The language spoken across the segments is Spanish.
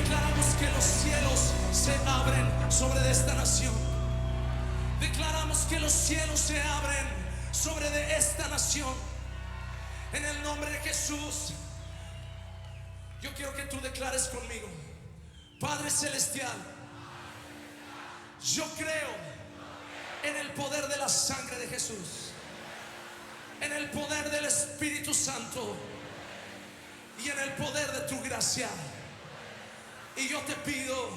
Declaramos que los cielos se abren sobre esta nación. Declaramos que los cielos se abren sobre de esta nación. En el nombre de Jesús, yo quiero que tú declares conmigo: Padre Celestial, yo creo en el poder de la sangre de Jesús, en el poder del Espíritu Santo y en el poder de tu gracia. Y yo te pido,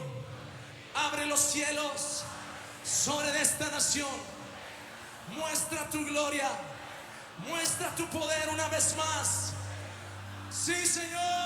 abre los cielos sobre esta nación. Muestra tu gloria, muestra tu poder una vez más. Sí, Señor.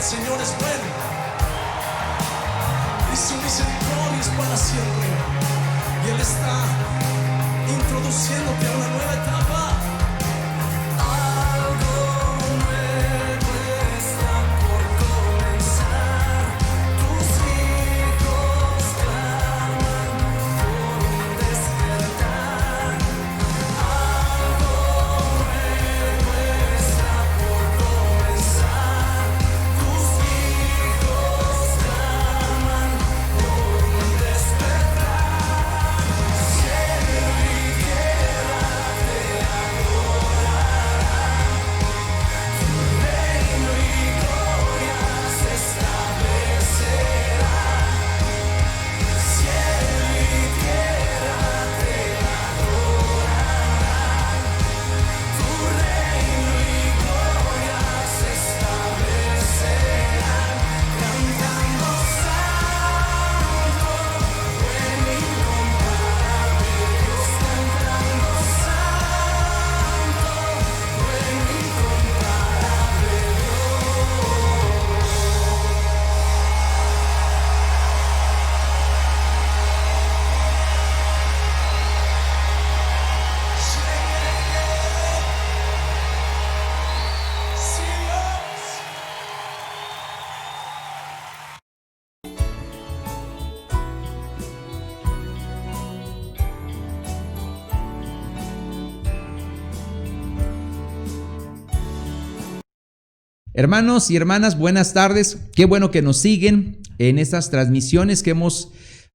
Señor es bueno y su misericordia es para siempre. Y Él está introduciéndote a una nueva etapa. Algo nuevo está por comenzar. Tus hijos claman por un despertar. Algo nuevo está por comenzar. Tus hijos claman por un despertar. Cielo y tierra te Hermanos y hermanas, buenas tardes. Qué bueno que nos siguen en estas transmisiones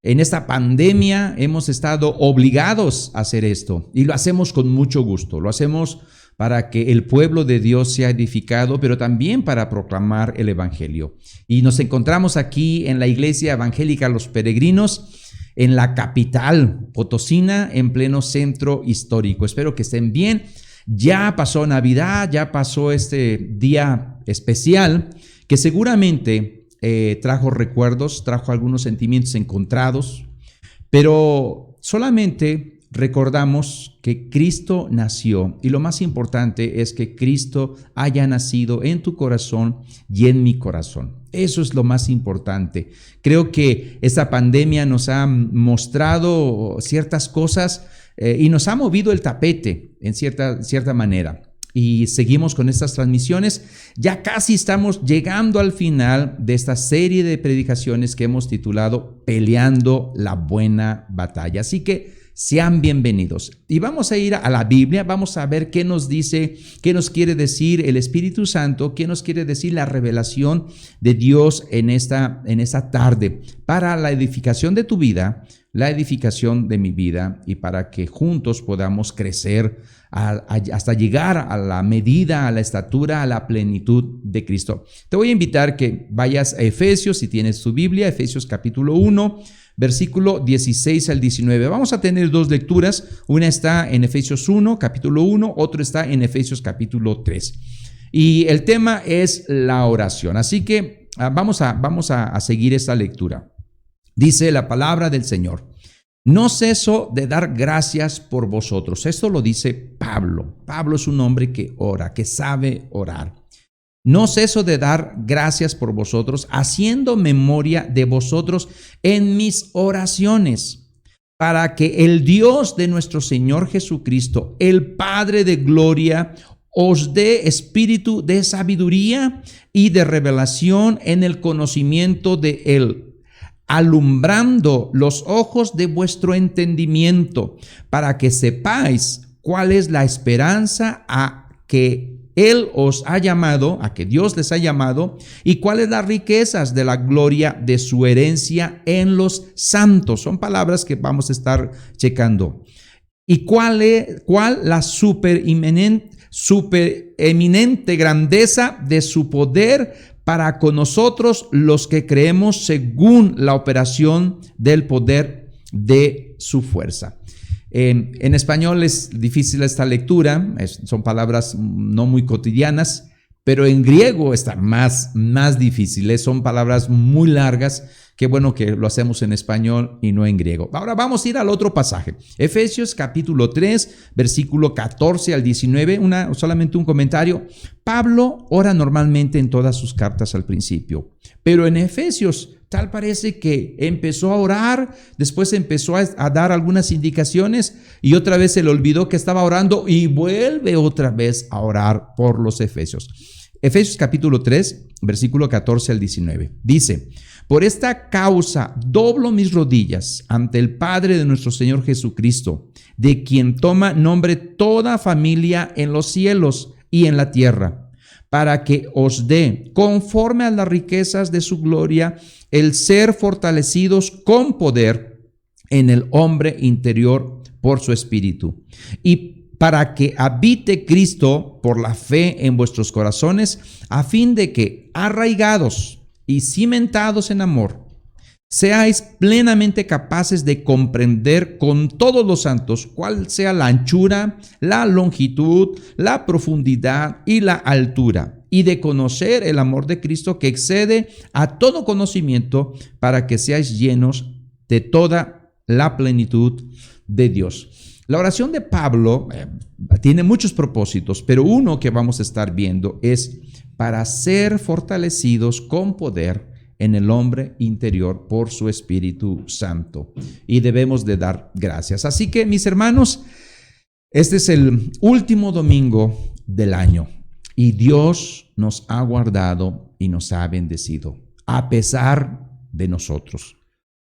en esta pandemia hemos estado obligados a hacer esto y lo hacemos con mucho gusto. Lo hacemos para que el pueblo de Dios sea edificado, pero también para proclamar el evangelio. Y nos encontramos aquí en la Iglesia Evangélica Los Peregrinos, en la capital potosina, en pleno centro histórico. Espero que estén bien. Ya pasó Navidad, ya pasó este día especial que seguramente trajo recuerdos, trajo algunos sentimientos encontrados, pero solamente recordamos que Cristo nació y lo más importante es que Cristo haya nacido en tu corazón y en mi corazón. Eso es lo más importante. Creo que esta pandemia nos ha mostrado ciertas cosas y nos ha movido el tapete en cierta manera. Y seguimos con estas transmisiones. Ya casi estamos llegando al final de esta serie de predicaciones que hemos titulado Peleando la Buena Batalla. Así que sean bienvenidos. Y vamos a ir a la Biblia, vamos a ver qué nos dice, qué nos quiere decir el Espíritu Santo, qué nos quiere decir la revelación de Dios en esta tarde para la edificación de tu vida, la edificación de mi vida y para que juntos podamos crecer hasta llegar a la medida, a la estatura, a la plenitud de Cristo. Te voy a invitar que vayas a Efesios, si tienes tu Biblia, Efesios capítulo 1, versículo 16 al 19. Vamos a tener dos lecturas, una está en Efesios 1, capítulo 1, otro está en Efesios capítulo 3. Y el tema es la oración, así que vamos a seguir esta lectura. Dice la palabra del Señor: no ceso de dar gracias por vosotros. Esto lo dice Pablo. Pablo es un hombre que ora, que sabe orar. No ceso de dar gracias por vosotros, haciendo memoria de vosotros en mis oraciones, para que el Dios de nuestro Señor Jesucristo, el Padre de gloria, os dé espíritu de sabiduría y de revelación en el conocimiento de Él, alumbrando los ojos de vuestro entendimiento, para que sepáis cuál es la esperanza a que Él os ha llamado, a que Dios les ha llamado, y cuáles las riquezas de la gloria de su herencia en los santos. Son palabras que vamos a estar checando. Y cuál la supereminente grandeza de su poder para con nosotros los que creemos según la operación del poder de su fuerza. En español es difícil esta lectura, son palabras no muy cotidianas, pero en griego está más difíciles, son palabras muy largas. Qué bueno que lo hacemos en español y no en griego. Ahora vamos a ir al otro pasaje. Efesios capítulo 3, versículo 14 al 19, solamente un comentario. Pablo ora normalmente en todas sus cartas al principio, pero en Efesios tal parece que empezó a orar, después empezó a dar algunas indicaciones y otra vez se le olvidó que estaba orando y vuelve otra vez a orar por los efesios. Efesios capítulo 3, versículo 14 al 19. Dice: por esta causa doblo mis rodillas ante el Padre de nuestro Señor Jesucristo, de quien toma nombre toda familia en los cielos y en la tierra, para que os dé, conforme a las riquezas de su gloria, el ser fortalecidos con poder en el hombre interior por su espíritu, y para que habite Cristo por la fe en vuestros corazones, a fin de que, arraigados y cimentados en amor, seáis plenamente capaces de comprender con todos los santos cuál sea la anchura, la longitud, la profundidad y la altura, y de conocer el amor de Cristo que excede a todo conocimiento, para que seáis llenos de toda la plenitud de Dios. La oración de Pablo tiene muchos propósitos, pero uno que vamos a estar viendo es para ser fortalecidos con poder en el hombre interior por su Espíritu Santo. Y debemos de dar gracias. Así que, mis hermanos, este es el último domingo del año y Dios nos ha guardado y nos ha bendecido, a pesar de nosotros,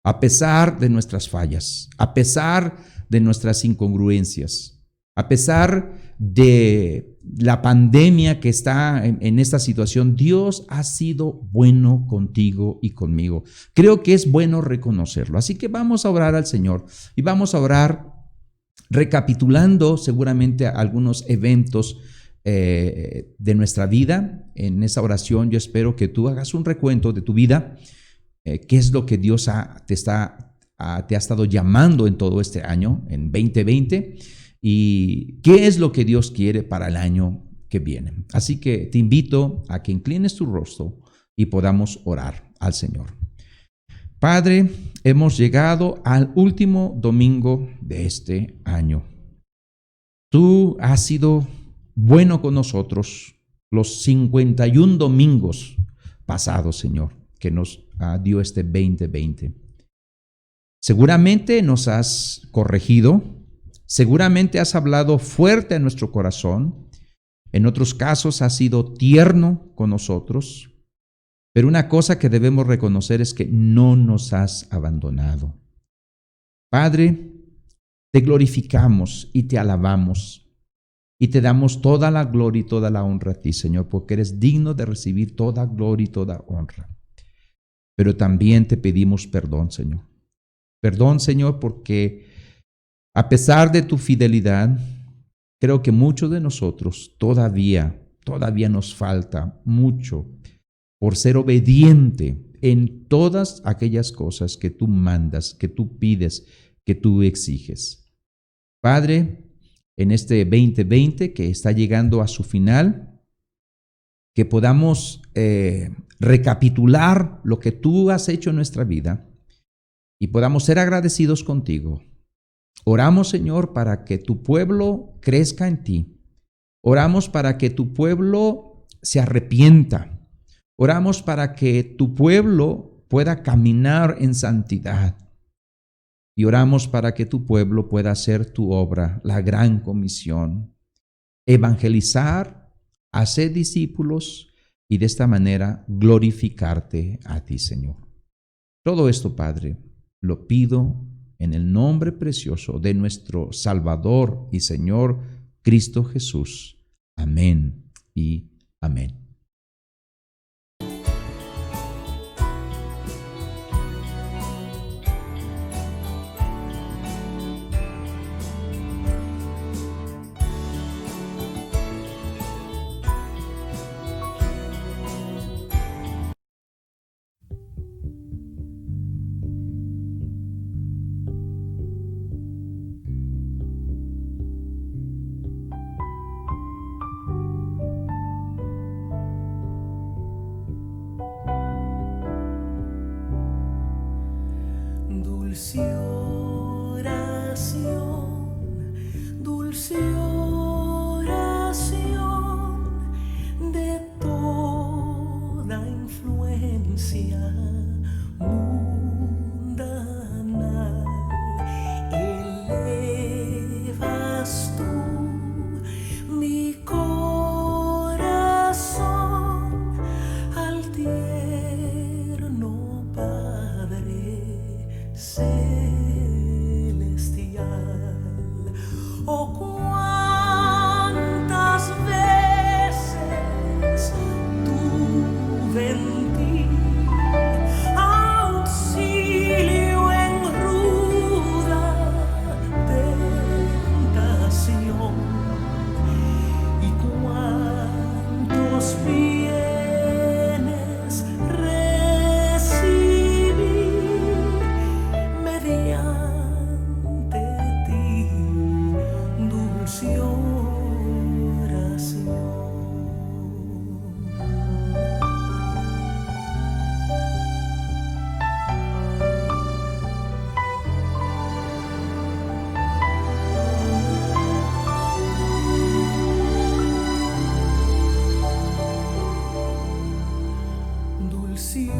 a pesar de nuestras fallas, a pesar de nuestras incongruencias, a pesar de la pandemia que está en esta situación, Dios ha sido bueno contigo y conmigo. Creo que es bueno reconocerlo. Así que vamos a orar al Señor y vamos a orar recapitulando seguramente algunos eventos de nuestra vida. En esa oración yo espero que tú hagas un recuento de tu vida, qué es lo que Dios te ha estado llamando en todo este año, en 2020, y qué es lo que Dios quiere para el año que viene. Así que te invito a que inclines tu rostro y podamos orar al Señor. Padre, hemos llegado al último domingo de este año. Tú has sido bueno con nosotros los 51 domingos pasados, Señor, que nos dio este 2020. Seguramente nos has corregido, seguramente has hablado fuerte a nuestro corazón, en otros casos has sido tierno con nosotros, pero una cosa que debemos reconocer es que no nos has abandonado. Padre, te glorificamos y te alabamos y te damos toda la gloria y toda la honra a ti, Señor, porque eres digno de recibir toda gloria y toda honra. Pero también te pedimos perdón, Señor. Perdón, Señor, porque a pesar de tu fidelidad, creo que muchos de nosotros todavía nos falta mucho por ser obediente en todas aquellas cosas que tú mandas, que tú pides, que tú exiges. Padre, en este 2020 que está llegando a su final, que podamos recapitular lo que tú has hecho en nuestra vida y podamos ser agradecidos contigo. Oramos, Señor, para que tu pueblo crezca en ti. Oramos para que tu pueblo se arrepienta. Oramos para que tu pueblo pueda caminar en santidad. Y oramos para que tu pueblo pueda hacer tu obra, la gran comisión, evangelizar, hacer discípulos y de esta manera glorificarte a ti, Señor. Todo esto, Padre, lo pido en el nombre precioso de nuestro Salvador y Señor Cristo Jesús. Amén y amén. Dulce oración, dulce oración de toda influencia mundana. Elevas tú mi corazón al tierno Padre celestial. Oh, cuántas veces tuve en ti auxilio en ruda tentación, y cuántos bienes recibí mediante ti, dulce oración. Dulce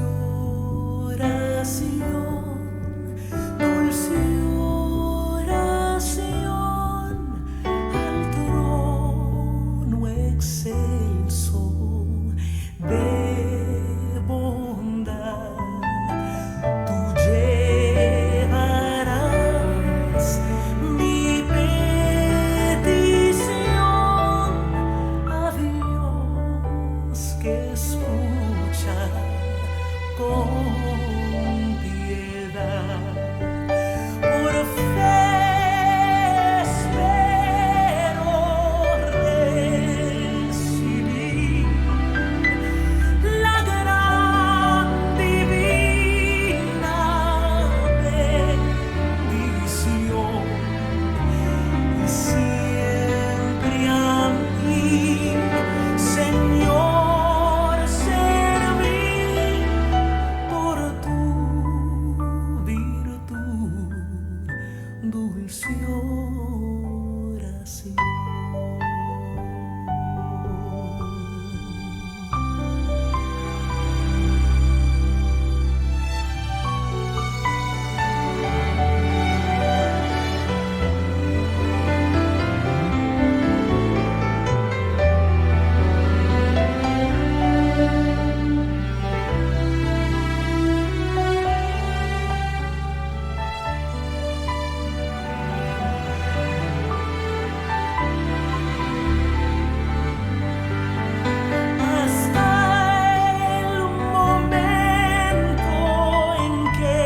oración, dulce oración al trono excelso de bondad. Tú llevarás mi petición que escucha con piedad. Por fe espero recibir la gran divina bendición y siempre a mí, Señor, servir por tu virtud, dulce oración. Hasta el momento en que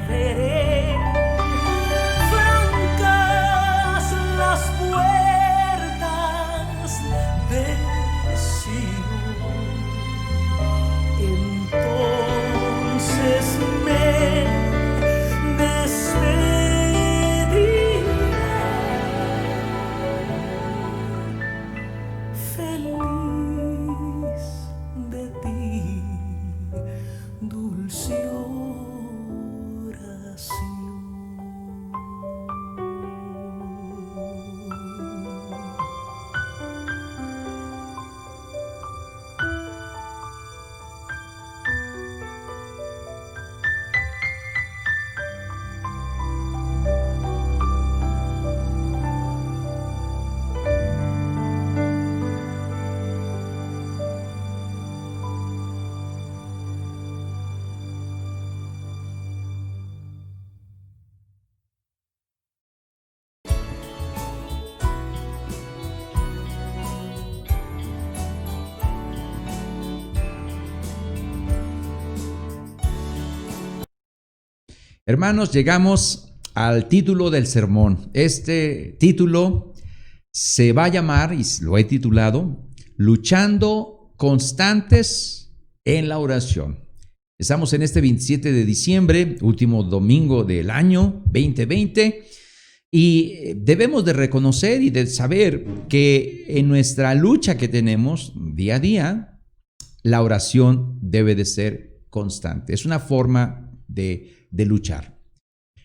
veré francas las puertas de Sion, entonces me despediré feliz de ti, dulce Hermanos, llegamos al título del sermón. Este título se va a llamar, y lo he titulado, Luchando constantes en la oración. Estamos en este 27 de diciembre, último domingo del año 2020, y debemos de reconocer y de saber que en nuestra lucha que tenemos día a día, la oración debe de ser constante. Es una forma de luchar.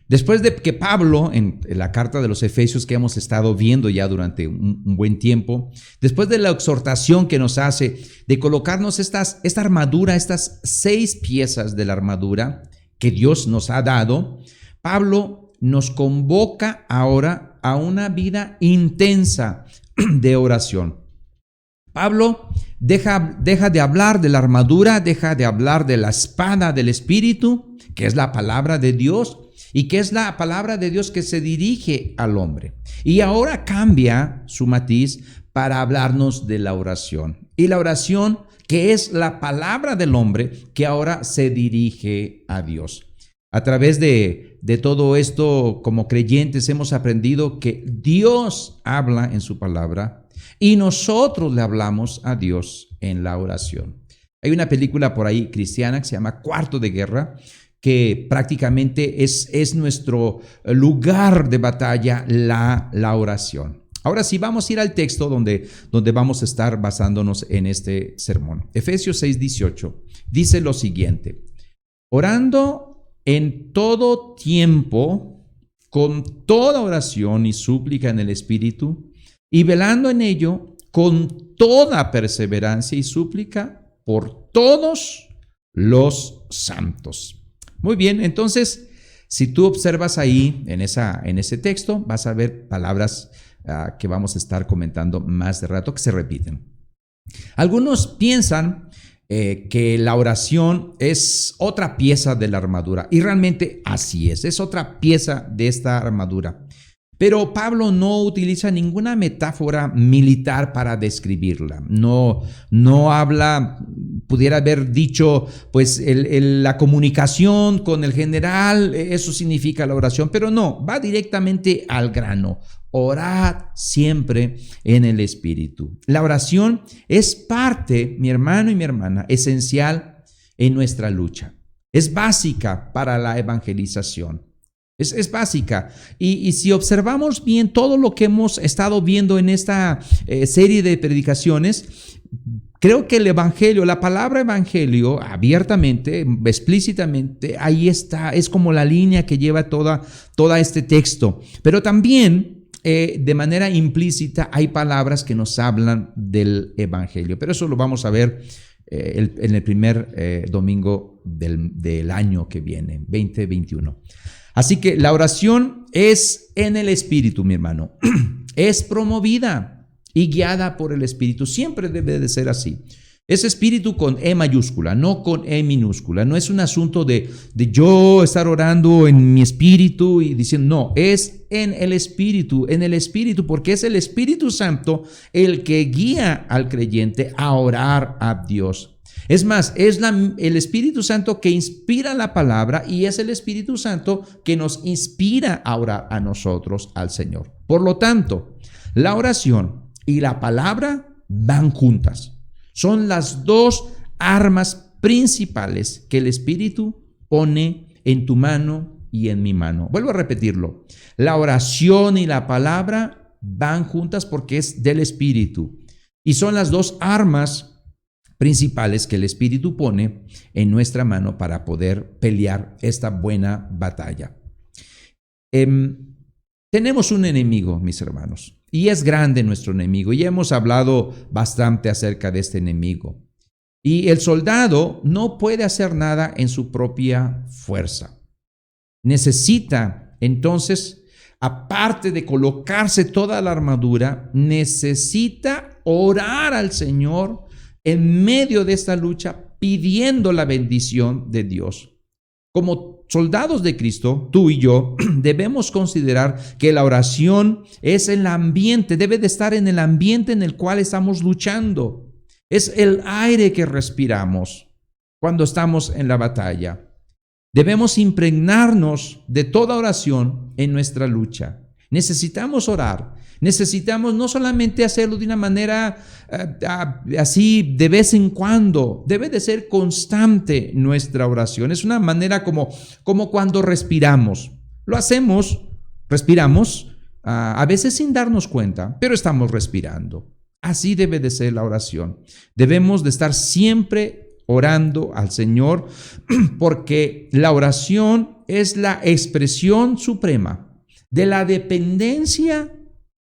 Después de que Pablo, en la carta de los Efesios que hemos estado viendo ya durante un buen tiempo, después de la exhortación que nos hace de colocarnos esta armadura, estas 6 piezas de la armadura que Dios nos ha dado, Pablo nos convoca ahora a una vida intensa de oración. Pablo deja de hablar de la armadura, deja de hablar de la espada del Espíritu, que es la palabra de Dios, y que es la palabra de Dios que se dirige al hombre. Y ahora cambia su matiz para hablarnos de la oración. Y la oración, que es la palabra del hombre, que ahora se dirige a Dios. A través de todo esto, como creyentes, hemos aprendido que Dios habla en su palabra y nosotros le hablamos a Dios en la oración. Hay una película por ahí cristiana que se llama Cuarto de Guerra, que prácticamente es nuestro lugar de batalla, la oración. Ahora sí, vamos a ir al texto donde vamos a estar basándonos en este sermón. Efesios 6:18 dice lo siguiente: orando en todo tiempo, con toda oración y súplica en el Espíritu, y velando en ello con toda perseverancia y súplica por todos los santos. Muy bien, entonces, si tú observas ahí en ese texto, vas a ver palabras que vamos a estar comentando más de rato que se repiten. Algunos piensan que la oración es otra pieza de la armadura, y realmente así es otra pieza de esta armadura. Pero Pablo no utiliza ninguna metáfora militar para describirla. No habla, pudiera haber dicho, pues la comunicación con el general, eso significa la oración, pero no, va directamente al grano. Orad siempre en el Espíritu. La oración es parte, mi hermano y mi hermana, esencial en nuestra lucha. Es básica para la evangelización. Es básica. Y si observamos bien todo lo que hemos estado viendo en esta serie de predicaciones, creo que el evangelio, la palabra evangelio, abiertamente, explícitamente, ahí está, es como la línea que lleva toda este texto. Pero también de manera implícita hay palabras que nos hablan del evangelio. Pero eso lo vamos a ver en el primer domingo del año que viene, 2021. Así que la oración es en el Espíritu, mi hermano. Es promovida y guiada por el Espíritu. Siempre debe de ser así. Es Espíritu con E mayúscula, no con E minúscula. No es un asunto de yo estar orando en mi espíritu y diciendo, no, es en el Espíritu, porque es el Espíritu Santo el que guía al creyente a orar a Dios. Es más, es el Espíritu Santo que inspira la palabra y es el Espíritu Santo que nos inspira a orar a nosotros, al Señor. Por lo tanto, la oración y la palabra van juntas. Son las dos armas principales que el Espíritu pone en tu mano y en mi mano. Vuelvo a repetirlo. La oración y la palabra van juntas porque es del Espíritu. Y son las dos armas principales que el Espíritu pone en nuestra mano para poder pelear esta buena batalla. Tenemos un enemigo, mis hermanos, y es grande nuestro enemigo. Ya hemos hablado bastante acerca de este enemigo. Y el soldado no puede hacer nada en su propia fuerza. Necesita, entonces, aparte de colocarse toda la armadura, necesita orar al Señor en medio de esta lucha, pidiendo la bendición de Dios. Como soldados de Cristo, tú y yo, debemos considerar que la oración es el ambiente, debe de estar en el ambiente en el cual estamos luchando. Es el aire que respiramos cuando estamos en la batalla. Debemos impregnarnos de toda oración en nuestra lucha. Necesitamos orar. Necesitamos no solamente hacerlo de una manera así de vez en cuando. Debe de ser constante nuestra oración. Es una manera como cuando respiramos. Lo hacemos, respiramos, a veces sin darnos cuenta, pero estamos respirando. Así debe de ser la oración. Debemos de estar siempre orando al Señor porque la oración es la expresión suprema de la dependencia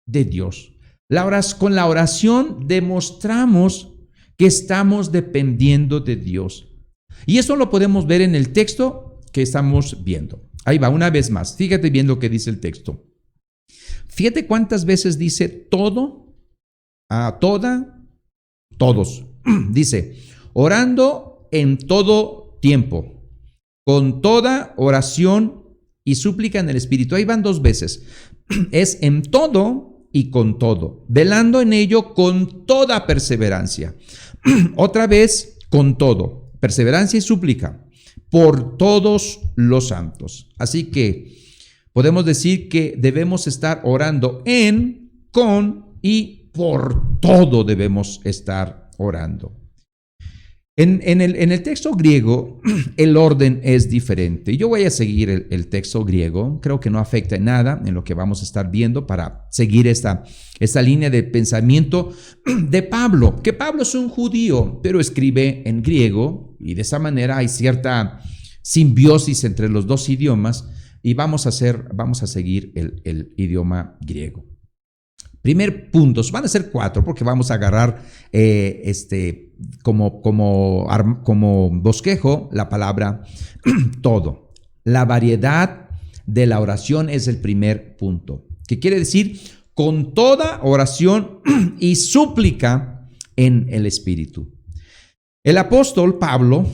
de Dios. Con la oración demostramos que estamos dependiendo de Dios. Y eso lo podemos ver en el texto que estamos viendo. Ahí va, una vez más. Fíjate bien lo que dice el texto. Fíjate cuántas veces dice todo, toda, todos. Dice, orando en todo tiempo, con toda oración y súplica en el Espíritu. Ahí van dos veces. Es en todo y con todo, velando en ello con toda perseverancia. Otra vez, con todo, perseverancia y súplica por todos los santos. Así que podemos decir que debemos estar orando con y por todo debemos estar orando. En el texto griego, el orden es diferente. Yo voy a seguir el texto griego. Creo que no afecta en nada en lo que vamos a estar viendo para seguir esta línea de pensamiento de Pablo. Que Pablo es un judío, pero escribe en griego y de esa manera hay cierta simbiosis entre los dos idiomas y vamos a seguir el idioma griego. Primer punto, van a ser 4 porque vamos a agarrar como bosquejo la palabra todo. La variedad de la oración es el primer punto, que quiere decir con toda oración y súplica en el Espíritu. El apóstol Pablo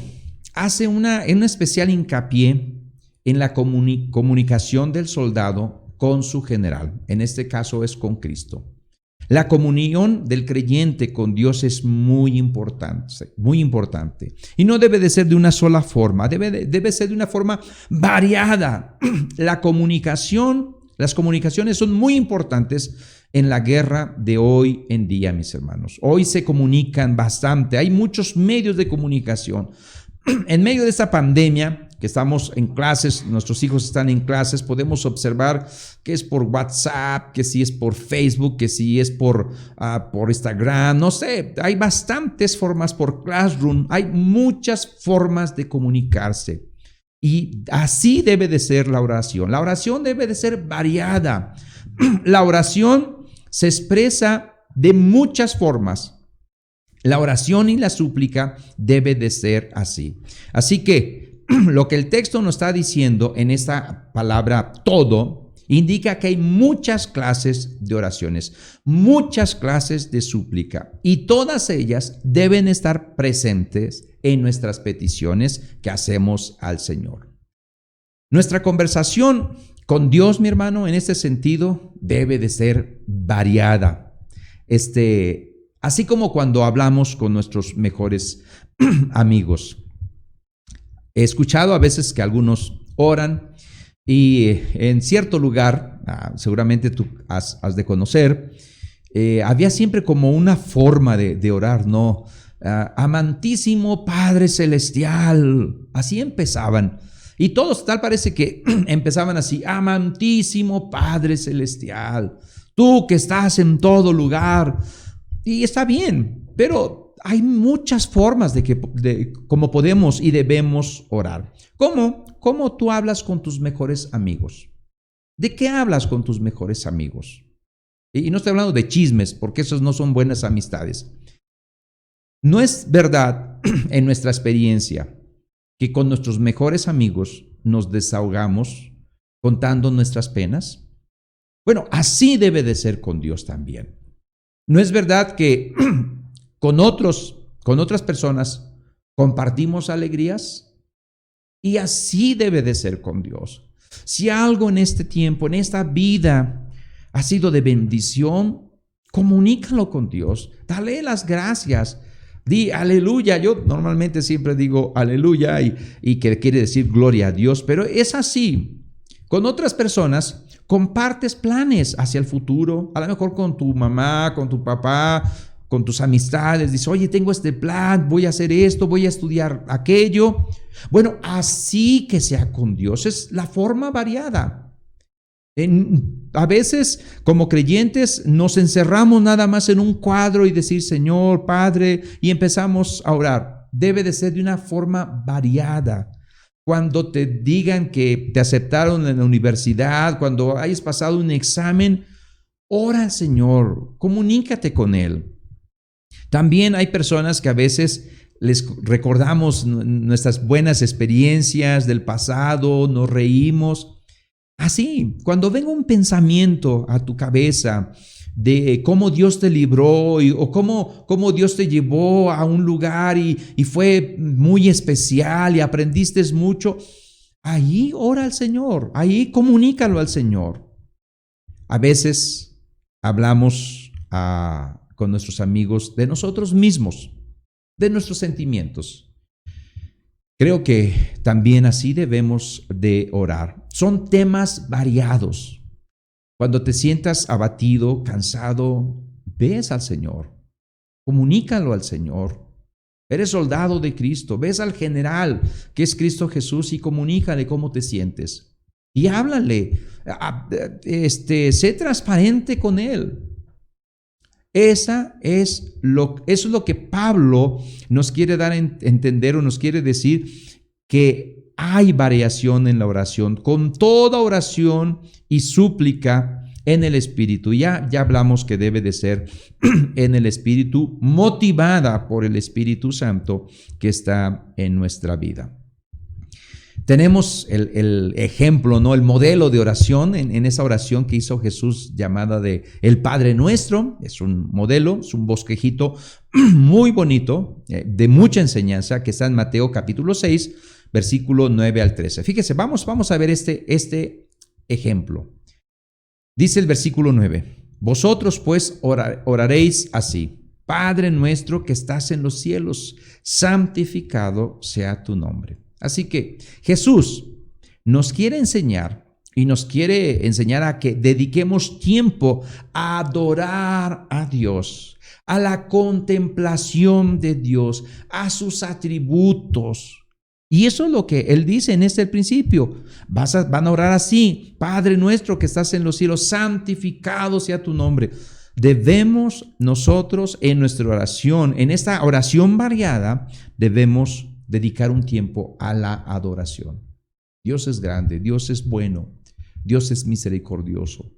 hace un especial hincapié en la comunicación del soldado con su general. En este caso es con Cristo. La comunión del creyente con Dios es muy importante, muy importante. Y no debe de ser de una sola forma, debe ser de una forma variada. Las comunicaciones son muy importantes en la guerra de hoy en día, mis hermanos. Hoy se comunican bastante, hay muchos medios de comunicación. En medio de esta pandemia, que estamos en clases, nuestros hijos están en clases, podemos observar que es por WhatsApp, que si es por Facebook, que si es por Instagram, no sé, hay bastantes formas, por Classroom, hay muchas formas de comunicarse. Y así debe de ser la oración. La oración debe de ser variada. La oración se expresa de muchas formas. La oración y la súplica debe de ser así. Así que lo que el texto nos está diciendo en esta palabra todo, indica que hay muchas clases de oraciones, muchas clases de súplica, y todas ellas deben estar presentes en nuestras peticiones que hacemos al Señor. Nuestra conversación con Dios, mi hermano, en este sentido, debe de ser variada. Así como cuando hablamos con nuestros mejores amigos. He escuchado a veces que algunos oran y en cierto lugar, seguramente tú has de conocer, había siempre como una forma de orar, ¿no? Amantísimo Padre Celestial, así empezaban. Y todos tal parece que empezaban así, amantísimo Padre Celestial, tú que estás en todo lugar. Y está bien, pero hay muchas formas de cómo podemos y debemos orar. ¿Cómo tú hablas con tus mejores amigos? ¿De qué hablas con tus mejores amigos? Y no estoy hablando de chismes, porque esos no son buenas amistades. ¿No es verdad en nuestra experiencia que con nuestros mejores amigos nos desahogamos contando nuestras penas? Bueno, así debe de ser con Dios también. ¿No es verdad que con otras personas compartimos alegrías? Y así debe de ser con Dios. Si algo en este tiempo, en esta vida, ha sido de bendición, comunícalo con Dios. Dale las gracias. Di aleluya. Yo normalmente siempre digo aleluya y que quiere decir gloria a Dios, pero es así. Con otras personas compartes planes hacia el futuro, a lo mejor con tu mamá, con tu papá, con tus amistades. Dices, oye, tengo este plan, voy a hacer esto, voy a estudiar aquello. Bueno, así que sea con Dios, es la forma variada. A veces, como creyentes, nos encerramos nada más en un cuadro y decir, Señor, Padre, y empezamos a orar. Debe de ser de una forma variada. Cuando te digan que te aceptaron en la universidad, cuando hayas pasado un examen, ora al Señor, comunícate con Él. También hay personas que a veces les recordamos nuestras buenas experiencias del pasado, nos reímos. Así, cuando venga un pensamiento a tu cabeza de cómo Dios te libró o cómo Dios te llevó a un lugar y fue muy especial y aprendiste mucho, ahí ora al Señor, ahí comunícalo al Señor. A veces hablamos con nuestros amigos de nosotros mismos, de nuestros sentimientos. Creo que también así debemos de orar. Son temas variados. Cuando te sientas abatido, cansado, ves al Señor, comunícalo al Señor. Eres soldado de Cristo, ves al general que es Cristo Jesús y comunícale cómo te sientes. Y háblale, sé transparente con Él. Eso es lo que Pablo nos quiere dar a entender o nos quiere decir, que hay variación en la oración, con toda oración y súplica en el Espíritu. Ya hablamos que debe de ser en el Espíritu, motivada por el Espíritu Santo que está en nuestra vida. Tenemos el ejemplo, ¿no? El modelo de oración en esa oración que hizo Jesús llamada de el Padre Nuestro. Es un modelo, es un bosquejito muy bonito, de mucha enseñanza, que está en Mateo capítulo 6, versículo 9 al 13. Fíjese, vamos a ver este ejemplo. Dice el versículo 9, vosotros pues oraréis así. Padre nuestro que estás en los cielos, santificado sea tu nombre. Así que Jesús nos quiere enseñar y nos quiere enseñar a que dediquemos tiempo a adorar a Dios, a la contemplación de Dios, a sus atributos. Y eso es lo que Él dice en este principio. Van a orar así: Padre nuestro que estás en los cielos, santificado sea tu nombre. Debemos nosotros en nuestra oración, en esta oración variada, debemos dedicar un tiempo a la adoración. Dios es grande, Dios es bueno, Dios es misericordioso,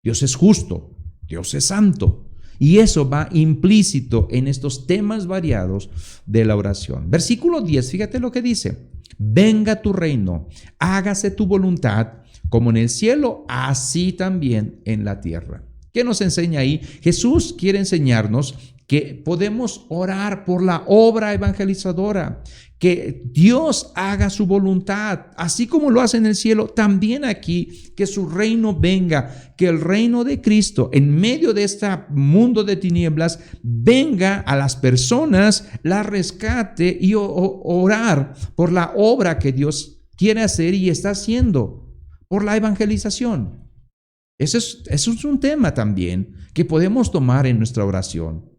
Dios es justo, Dios es santo. Y eso va implícito en estos temas variados de la oración. Versículo 10, fíjate lo que dice: venga tu reino, hágase tu voluntad, como en el cielo, así también en la tierra. ¿Qué nos enseña ahí? Jesús quiere enseñarnos que podemos orar por la obra evangelizadora, que Dios haga su voluntad, así como lo hace en el cielo, también aquí, que su reino venga, que el reino de Cristo en medio de este mundo de tinieblas venga a las personas, la rescate y orar por la obra que Dios quiere hacer y está haciendo, por la evangelización. Eso es un tema también que podemos tomar en nuestra oración.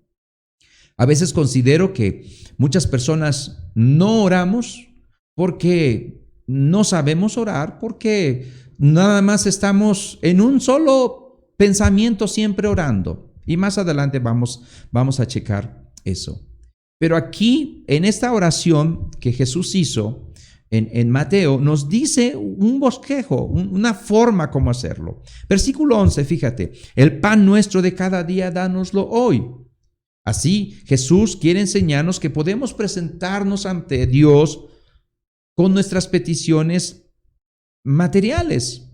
A veces considero que muchas personas no oramos porque no sabemos orar, porque nada más estamos en un solo pensamiento siempre orando. Y más adelante vamos a checar eso. Pero aquí, en esta oración que Jesús hizo en Mateo, nos dice un bosquejo, una forma como hacerlo. Versículo 11, fíjate: el pan nuestro de cada día, dánoslo hoy. Así, Jesús quiere enseñarnos que podemos presentarnos ante Dios con nuestras peticiones materiales.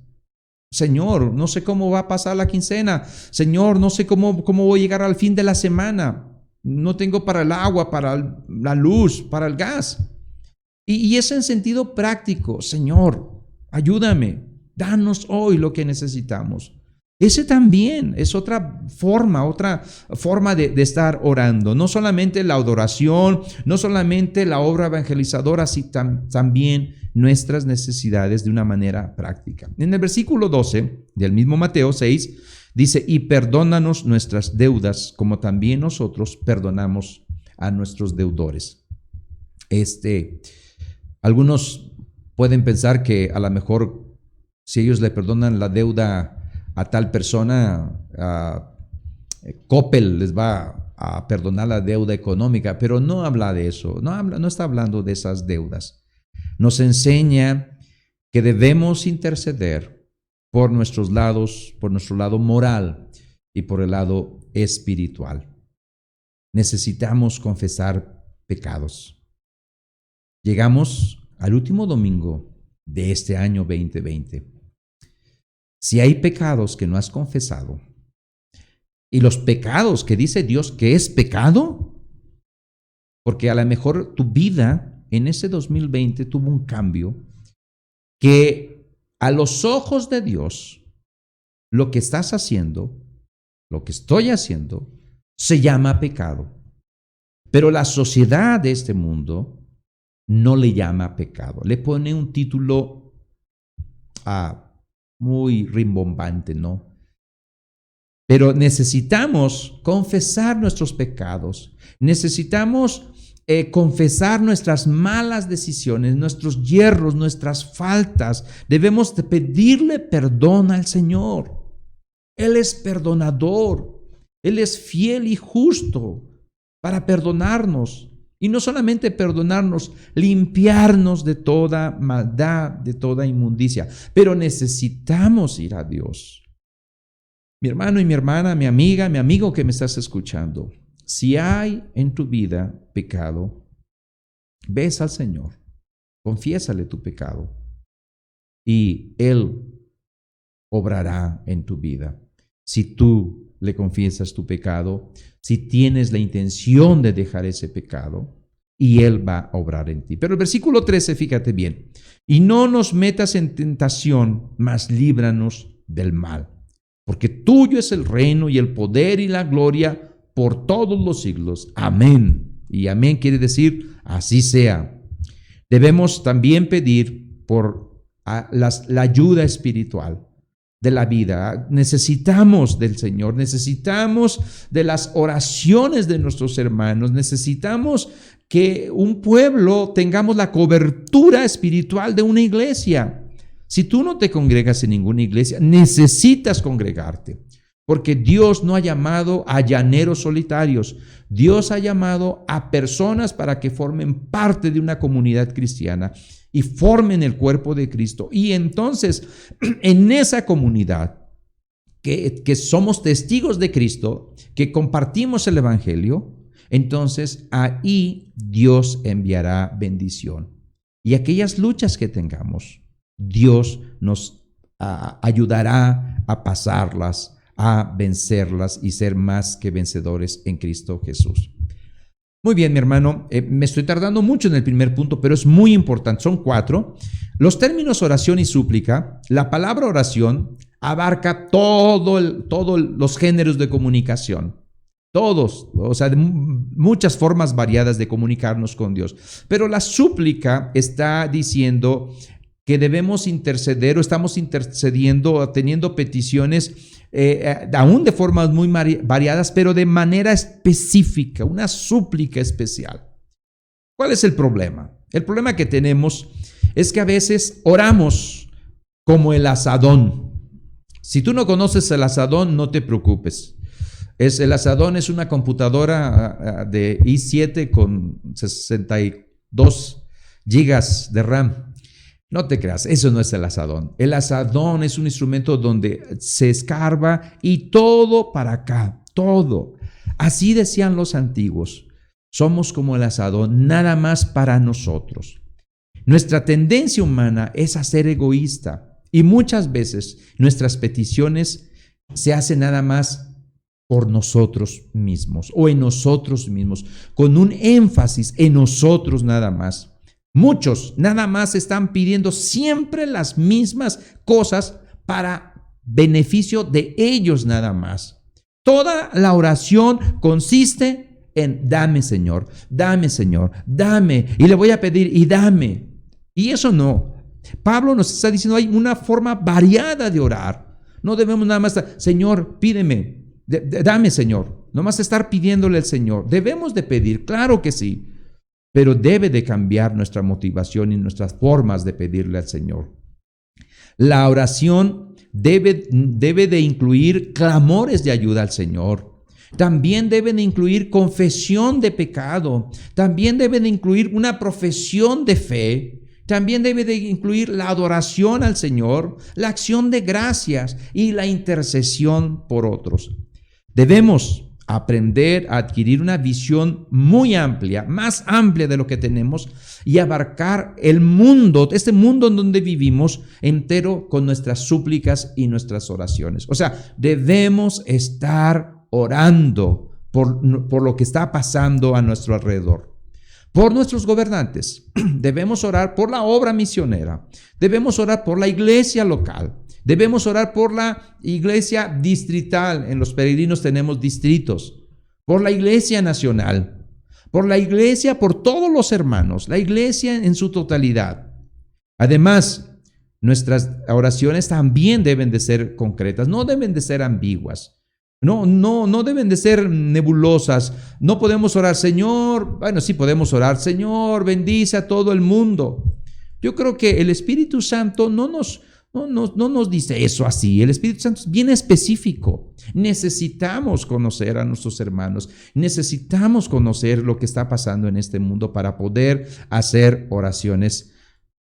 Señor, no sé cómo va a pasar la quincena. Señor, no sé cómo voy a llegar al fin de la semana. No tengo para el agua, para la luz, para el gas. Y es en sentido práctico. Señor, ayúdame, danos hoy lo que necesitamos. Ese también es otra forma de estar orando. No solamente la adoración, no solamente la obra evangelizadora, sino también nuestras necesidades de una manera práctica. En el versículo 12 del mismo Mateo 6 dice: y perdónanos nuestras deudas, como también nosotros perdonamos a nuestros deudores. Algunos pueden pensar que a lo mejor si ellos le perdonan la deuda a tal persona, Coppel les va a perdonar la deuda económica, pero no habla de eso, no está hablando de esas deudas. Nos enseña que debemos interceder por nuestros lados, por nuestro lado moral y por el lado espiritual. Necesitamos confesar pecados. Llegamos al último domingo de este año 2020. Si hay pecados que no has confesado, y los pecados que dice Dios que es pecado, porque a lo mejor tu vida en ese 2020 tuvo un cambio, que a los ojos de Dios, lo que estás haciendo, lo que estoy haciendo, se llama pecado. Pero la sociedad de este mundo no le llama pecado. Le pone un título muy rimbombante, ¿no? Pero necesitamos confesar nuestros pecados. Necesitamos confesar nuestras malas decisiones, nuestros yerros, nuestras faltas. Debemos de pedirle perdón al Señor. Él es perdonador. Él es fiel y justo para perdonarnos. Y no solamente perdonarnos, limpiarnos de toda maldad, de toda inmundicia. Pero necesitamos ir a Dios. Mi hermano y mi hermana, mi amiga, mi amigo que me estás escuchando, si hay en tu vida pecado, ves al Señor, confiésale tu pecado y Él obrará en tu vida. Si tú le confiesas tu pecado, si tienes la intención de dejar ese pecado, y Él va a obrar en ti. Pero el versículo 13, fíjate bien: y no nos metas en tentación, mas líbranos del mal. porque tuyo es el reino y el poder y la gloria por todos los siglos. Amén. Y amén quiere decir así sea. Debemos también pedir por la ayuda espiritual de la vida. Necesitamos del Señor, necesitamos de las oraciones de nuestros hermanos, necesitamos que un pueblo tengamos la cobertura espiritual de una iglesia. Si tú no te congregas en ninguna iglesia, necesitas congregarte, porque Dios no ha llamado a llaneros solitarios. Dios ha llamado a personas para que formen parte de una comunidad cristiana y formen el cuerpo de Cristo. Y entonces, en esa comunidad que somos testigos de Cristo, que compartimos el evangelio, entonces ahí Dios enviará bendición. Y aquellas luchas que tengamos, Dios nos ayudará a pasarlas, a vencerlas y ser más que vencedores en Cristo Jesús. Muy bien, mi hermano, me estoy tardando mucho en el primer punto, pero es muy importante. Son 4. Los términos oración y súplica, la palabra oración abarca todos los géneros de comunicación. Todos, o sea, de muchas formas variadas de comunicarnos con Dios. Pero la súplica está diciendo que debemos interceder o estamos intercediendo, teniendo peticiones aún de formas muy variadas, pero de manera específica, una súplica especial. ¿Cuál es el problema? El problema que tenemos es que a veces oramos como el asadón. Si tú no conoces el asadón, no te preocupes. El asadón es una computadora de i7 con 62 gigas de RAM. No te creas, eso no es el asadón. El asadón es un instrumento donde se escarba y todo para acá, todo. Así decían los antiguos. Somos como el asadón, nada más para nosotros. Nuestra tendencia humana es a ser egoísta y muchas veces nuestras peticiones se hacen nada más por nosotros mismos o en nosotros mismos, con un énfasis en nosotros nada más. Muchos nada más están pidiendo siempre las mismas cosas para beneficio de ellos nada más. Toda la oración consiste en dame Señor, dame, y le voy a pedir y dame. Y eso no. Pablo nos está diciendo hay una forma variada de orar. No debemos nada más estar, Señor, pídeme, dame Señor. No más estar pidiéndole al Señor. Debemos de pedir, claro que sí. Pero debe de cambiar nuestra motivación y nuestras formas de pedirle al Señor. La oración debe de incluir clamores de ayuda al Señor. También debe de incluir confesión de pecado. También debe de incluir una profesión de fe. También debe de incluir la adoración al Señor, la acción de gracias y la intercesión por otros. Debemos aprender a adquirir una visión muy amplia, más amplia de lo que tenemos y abarcar el mundo, este mundo en donde vivimos entero con nuestras súplicas y nuestras oraciones. O sea, debemos estar orando por lo que está pasando a nuestro alrededor. Por nuestros gobernantes, debemos orar por la obra misionera, debemos orar por la iglesia local, debemos orar por la iglesia distrital. En los peregrinos tenemos distritos. Por la iglesia nacional. Por la iglesia, por todos los hermanos. La iglesia en su totalidad. Además, nuestras oraciones también deben de ser concretas. No deben de ser ambiguas. No deben de ser nebulosas. No podemos orar, Señor. Bueno, sí podemos orar, Señor, bendice a todo el mundo. Yo creo que el Espíritu Santo no nos dice eso así. El Espíritu Santo es bien específico. Necesitamos conocer a nuestros hermanos. Necesitamos conocer lo que está pasando en este mundo para poder hacer oraciones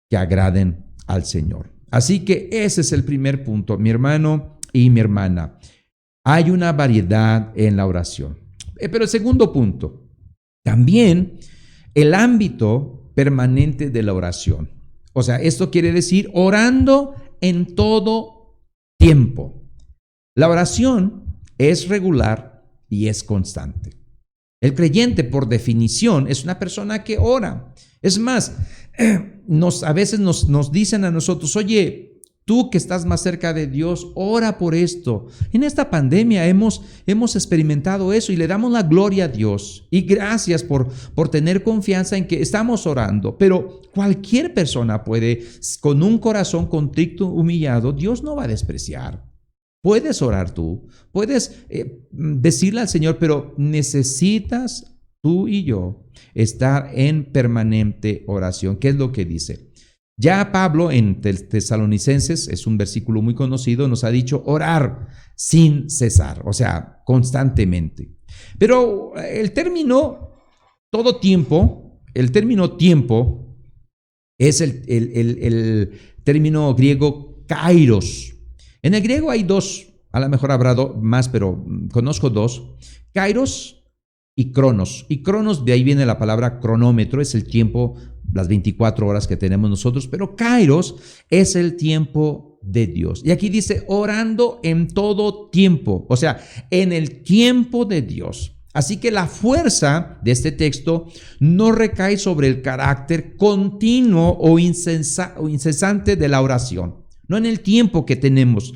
que agraden al Señor. Así que ese es el primer punto, mi hermano y mi hermana. Hay una variedad en la oración. Pero el segundo punto, también el ámbito permanente de la oración. O sea, esto quiere decir orando en todo tiempo. La oración es regular y es constante. El creyente, por definición, es una persona que ora. Es más, a veces nos dicen a nosotros, oye, Tú que estás más cerca de Dios, ora por esto. En esta pandemia hemos experimentado eso y le damos la gloria a Dios. Y gracias por tener confianza en que estamos orando. Pero cualquier persona puede, con un corazón contrito, humillado, Dios no va a despreciar. Puedes orar tú, puedes decirle al Señor, pero necesitas tú y yo estar en permanente oración. ¿Qué es lo que dice? Ya Pablo en Tesalonicenses, es un versículo muy conocido, nos ha dicho orar sin cesar, o sea, constantemente. Pero el término tiempo es el término griego kairos. En el griego hay dos, a lo mejor habrá más, pero conozco dos, kairos y cronos. Y cronos, de ahí viene la palabra cronómetro, es el tiempo, las 24 horas que tenemos nosotros, pero kairos es el tiempo de Dios. Y aquí dice orando en todo tiempo, o sea, en el tiempo de Dios. Así que la fuerza de este texto no recae sobre el carácter continuo o incesante de la oración, no en el tiempo que tenemos,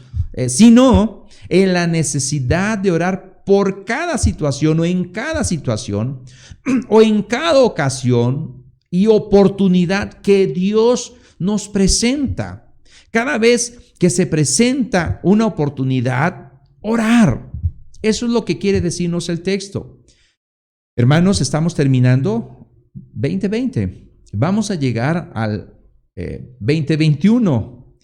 sino en la necesidad de orar por cada situación o en cada situación o en cada ocasión y oportunidad que Dios nos presenta. Cada vez que se presenta una oportunidad, orar. Eso es lo que quiere decirnos el texto. Hermanos, estamos terminando 2020. Vamos a llegar al 2021.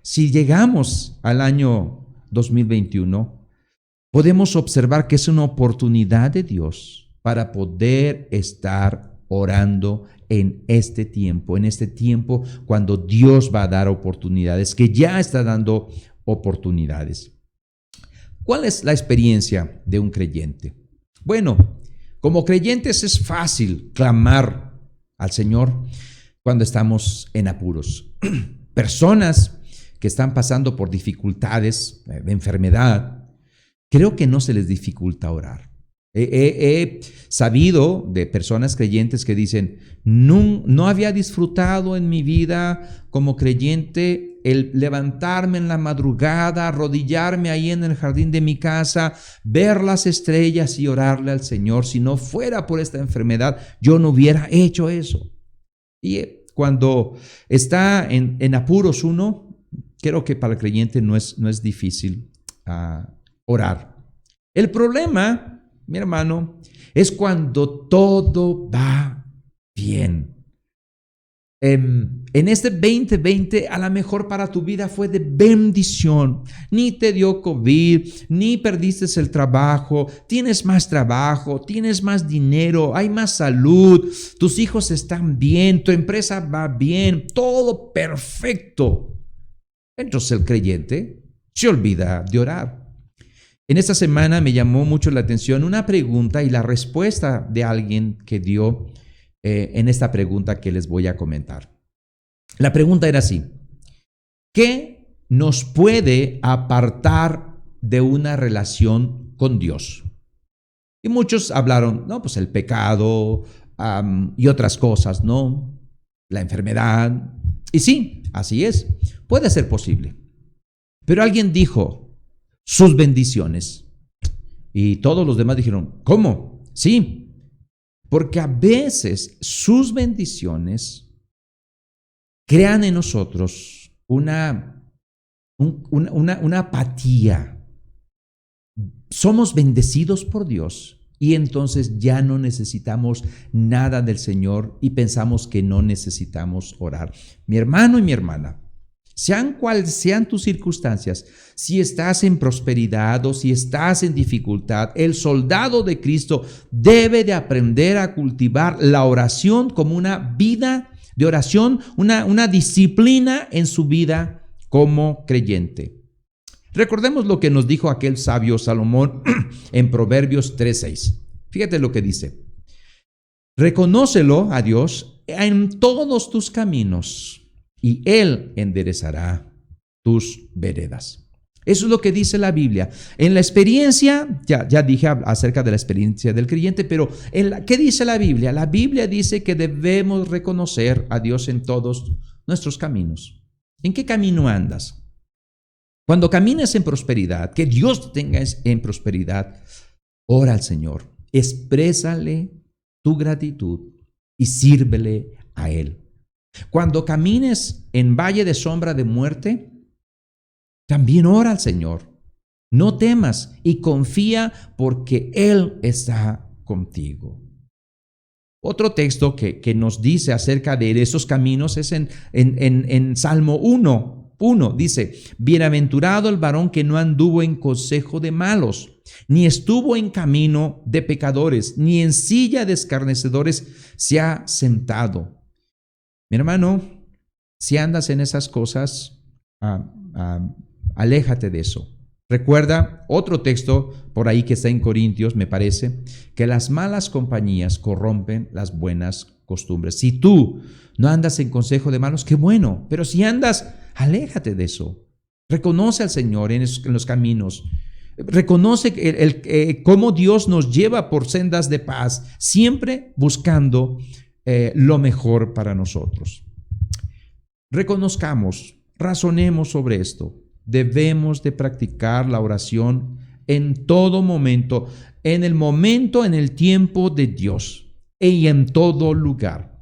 Si llegamos al año 2021, podemos observar que es una oportunidad de Dios para poder estar orando en este tiempo cuando Dios va a dar oportunidades, que ya está dando oportunidades. ¿Cuál es la experiencia de un creyente? Bueno, como creyentes es fácil clamar al Señor cuando estamos en apuros. Personas que están pasando por dificultades de enfermedad, creo que no se les dificulta orar. He sabido de personas creyentes que dicen, no había disfrutado en mi vida como creyente el levantarme en la madrugada, arrodillarme ahí en el jardín de mi casa, ver las estrellas y orarle al Señor. Si no fuera por esta enfermedad, yo no hubiera hecho eso. Y cuando está en apuros uno, creo que para el creyente no es difícil orar. El problema, mi hermano, es cuando todo va bien. En este 2020, a lo mejor para tu vida fue de bendición. Ni te dio COVID, ni perdiste el trabajo, tienes más trabajo, tienes más dinero, hay más salud, tus hijos están bien, tu empresa va bien, todo perfecto. Entonces el creyente se olvida de orar. En esta semana me llamó mucho la atención una pregunta y la respuesta de alguien que dio en esta pregunta que les voy a comentar. La pregunta era así: ¿qué nos puede apartar de una relación con Dios? Y muchos hablaron, no, pues el pecado y otras cosas, ¿no? La enfermedad. Y sí, así es, puede ser posible. Pero alguien dijo, sus bendiciones. Y todos los demás dijeron, ¿cómo? Sí, porque a veces sus bendiciones crean en nosotros una apatía. Somos bendecidos por Dios y entonces ya no necesitamos nada del Señor y pensamos que no necesitamos orar. Mi hermano y mi hermana, sean cuales sean tus circunstancias, si estás en prosperidad o si estás en dificultad, el soldado de Cristo debe de aprender a cultivar la oración como una vida de oración, una disciplina en su vida como creyente. Recordemos lo que nos dijo aquel sabio Salomón en Proverbios 3:6. Fíjate lo que dice. Reconócelo a Dios en todos tus caminos y Él enderezará tus veredas. Eso es lo que dice la Biblia. En la experiencia, ya dije acerca de la experiencia del creyente, pero ¿qué dice la Biblia? La Biblia dice que debemos reconocer a Dios en todos nuestros caminos. ¿En qué camino andas? Cuando camines en prosperidad, que Dios te tenga en prosperidad, ora al Señor, exprésale tu gratitud y sírvele a Él. Cuando camines en valle de sombra de muerte, también ora al Señor. No temas y confía porque Él está contigo. Otro texto que nos dice acerca de esos caminos es en Salmo 1, dice: bienaventurado el varón que no anduvo en consejo de malos, ni estuvo en camino de pecadores, ni en silla de escarnecedores se ha sentado. Mi hermano, si andas en esas cosas, aléjate de eso. Recuerda otro texto por ahí que está en Corintios, me parece, que las malas compañías corrompen las buenas costumbres. Si tú no andas en consejo de malos, qué bueno, pero si andas, aléjate de eso. Reconoce al Señor en los caminos. Reconoce cómo Dios nos lleva por sendas de paz, siempre buscando lo mejor para nosotros. Reconozcamos, razonemos sobre esto. Debemos de practicar la oración en todo momento, en el tiempo de Dios y en todo lugar.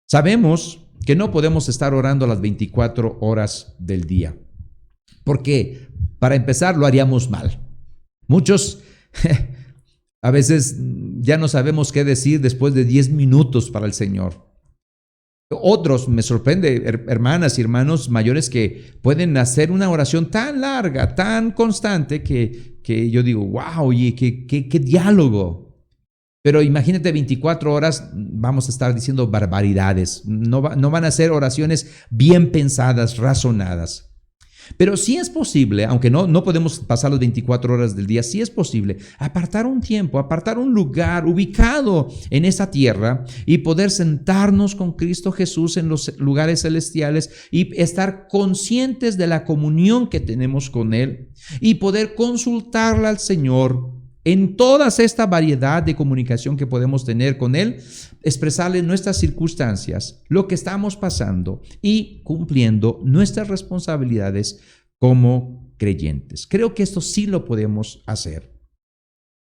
Sabemos que no podemos estar orando las 24 horas del día, porque para empezar lo haríamos mal. Muchos a veces ya no sabemos qué decir después de 10 minutos para el Señor. Otros, me sorprende, hermanas y hermanos mayores que pueden hacer una oración tan larga, tan constante, que yo digo, wow, oye, qué diálogo. Pero imagínate 24 horas, vamos a estar diciendo barbaridades. No van a ser oraciones bien pensadas, razonadas. Pero sí es posible, aunque no podemos pasar las 24 horas del día, sí es posible apartar un tiempo, apartar un lugar ubicado en esa tierra y poder sentarnos con Cristo Jesús en los lugares celestiales y estar conscientes de la comunión que tenemos con Él y poder consultarle al Señor en toda esta variedad de comunicación que podemos tener con Él, expresarle nuestras circunstancias, lo que estamos pasando y cumpliendo nuestras responsabilidades como creyentes. Creo que esto sí lo podemos hacer.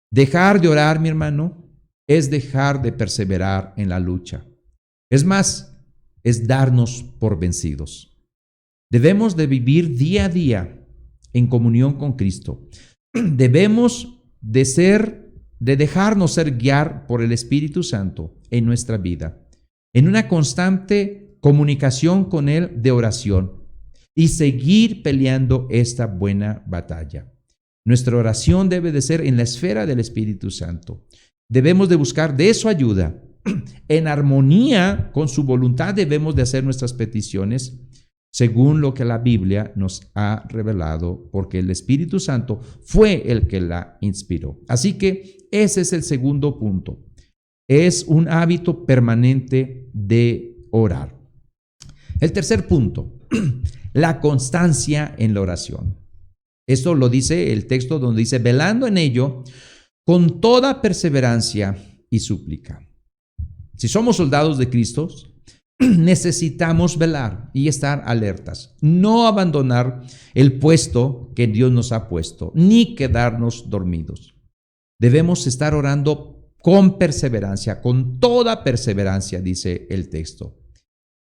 Dejar de orar, mi hermano, es dejar de perseverar en la lucha. Es más, es darnos por vencidos. Debemos de vivir día a día en comunión con Cristo. Debemos de dejarnos ser guiar por el Espíritu Santo en nuestra vida, en una constante comunicación con Él de oración y seguir peleando esta buena batalla. Nuestra oración debe de ser en la esfera del Espíritu Santo. Debemos de buscar de su ayuda. En armonía con su voluntad debemos de hacer nuestras peticiones según lo que la Biblia nos ha revelado, porque el Espíritu Santo fue el que la inspiró. Así que ese es el segundo punto. Es un hábito permanente de orar. El tercer punto, la constancia en la oración. Esto lo dice el texto donde dice, velando en ello con toda perseverancia y súplica. Si somos soldados de Cristo, necesitamos velar y estar alertas, no abandonar el puesto que Dios nos ha puesto, ni quedarnos dormidos. Debemos estar orando con perseverancia, con toda perseverancia, dice el texto.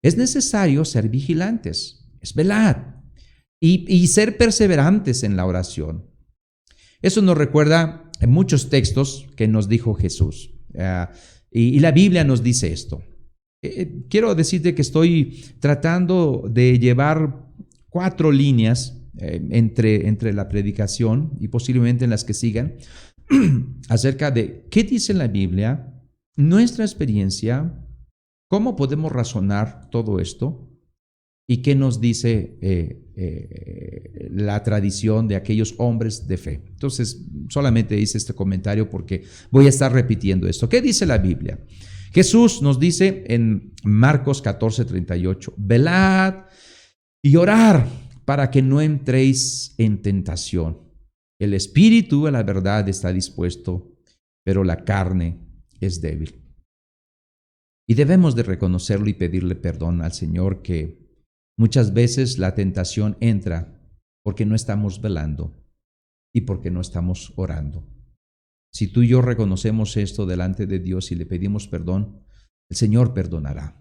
Es necesario ser vigilantes, es velar y ser perseverantes en la oración. Eso nos recuerda en muchos textos que nos dijo Jesús. Y la Biblia nos dice esto. Quiero decirte que estoy tratando de llevar 4 líneas entre la predicación y posiblemente en las que sigan acerca de qué dice la Biblia, nuestra experiencia, cómo podemos razonar todo esto y qué nos dice la tradición de aquellos hombres de fe. Entonces, solamente hice este comentario porque voy a estar repitiendo esto. ¿Qué dice la Biblia? Jesús nos dice en Marcos 14:38, velad y orad para que no entréis en tentación. El espíritu a la verdad está dispuesto, pero la carne es débil. Y debemos de reconocerlo y pedirle perdón al Señor que Muchas veces la tentación entra porque no estamos velando y porque no estamos orando. Si tú y yo reconocemos esto delante de Dios y le pedimos perdón, el Señor perdonará.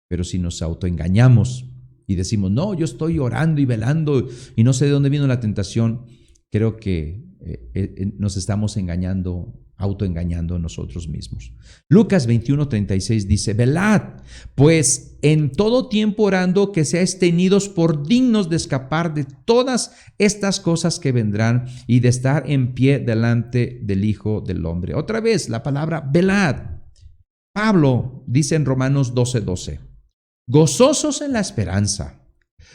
Pero si nos autoengañamos y decimos, no, yo estoy orando y velando y no sé de dónde vino la tentación, creo que nos estamos autoengañando nosotros mismos. Lucas 21:36 dice, velad, pues en todo tiempo orando, que seáis tenidos por dignos de escapar de todas estas cosas que vendrán y de estar en pie delante del Hijo del Hombre. Otra vez la palabra velad. Pablo dice en Romanos 12:12, gozosos en la esperanza,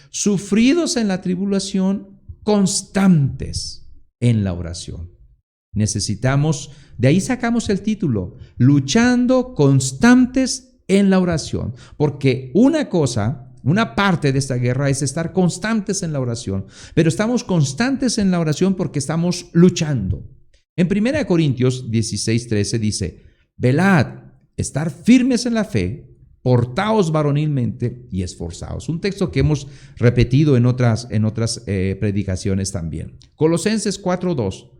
sufridos en la tribulación, constantes en la oración. Necesitamos, de ahí sacamos el título, luchando constantes en la oración, porque una parte de esta guerra es estar constantes en la oración, pero estamos constantes en la oración porque estamos luchando. En 1 Corintios 16:13 dice, velad, estar firmes en la fe, portaos varonilmente y esforzaos. Un texto que hemos repetido en otras predicaciones también. Colosenses 4:2.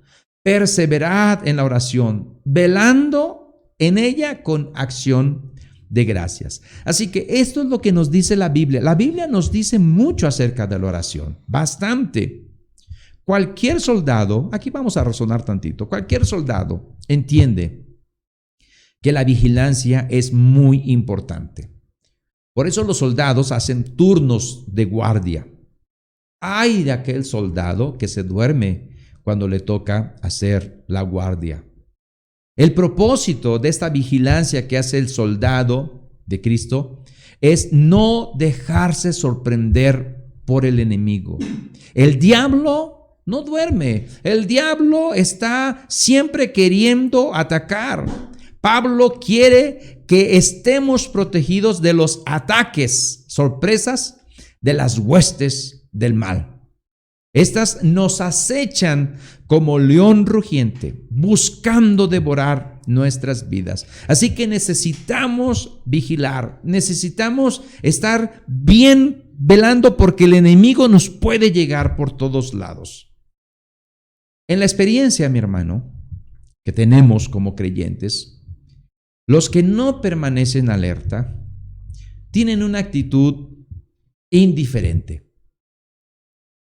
Perseverad en la oración, velando en ella con acción de gracias. Así que esto es lo que nos dice la Biblia. La Biblia nos dice mucho acerca de la oración, bastante. Cualquier soldado, aquí vamos a razonar tantito, cualquier soldado entiende que la vigilancia es muy importante. Por eso los soldados hacen turnos de guardia. Ay de aquel soldado que se duerme cuando le toca hacer la guardia. El propósito de esta vigilancia que hace el soldado de Cristo es no dejarse sorprender por el enemigo. El diablo no duerme. El diablo está siempre queriendo atacar. Pablo quiere que estemos protegidos de los ataques, sorpresas de las huestes del mal. Estas nos acechan como león rugiente, buscando devorar nuestras vidas. Así que necesitamos vigilar, necesitamos estar bien velando porque el enemigo nos puede llegar por todos lados. En la experiencia, mi hermano, que tenemos como creyentes, los que no permanecen alerta tienen una actitud indiferente.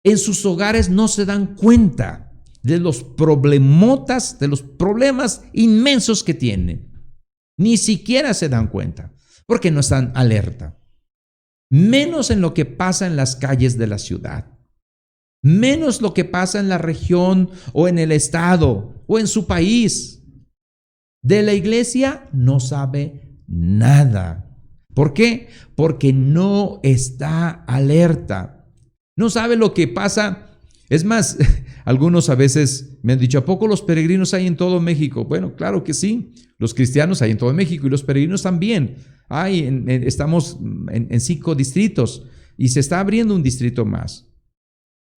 En sus hogares no se dan cuenta de los problemotas, de los problemas inmensos que tienen. Ni siquiera se dan cuenta, porque no están alerta. Menos en lo que pasa en las calles de la ciudad. Menos lo que pasa en la región o en el estado o en su país. De la iglesia no sabe nada. ¿Por qué? Porque no está alerta. No sabe lo que pasa. Es más, algunos a veces me han dicho, ¿a poco los peregrinos hay en todo México? Bueno, claro que sí. Los cristianos hay en todo México y los peregrinos también. Estamos en 5 distritos y se está abriendo un distrito más.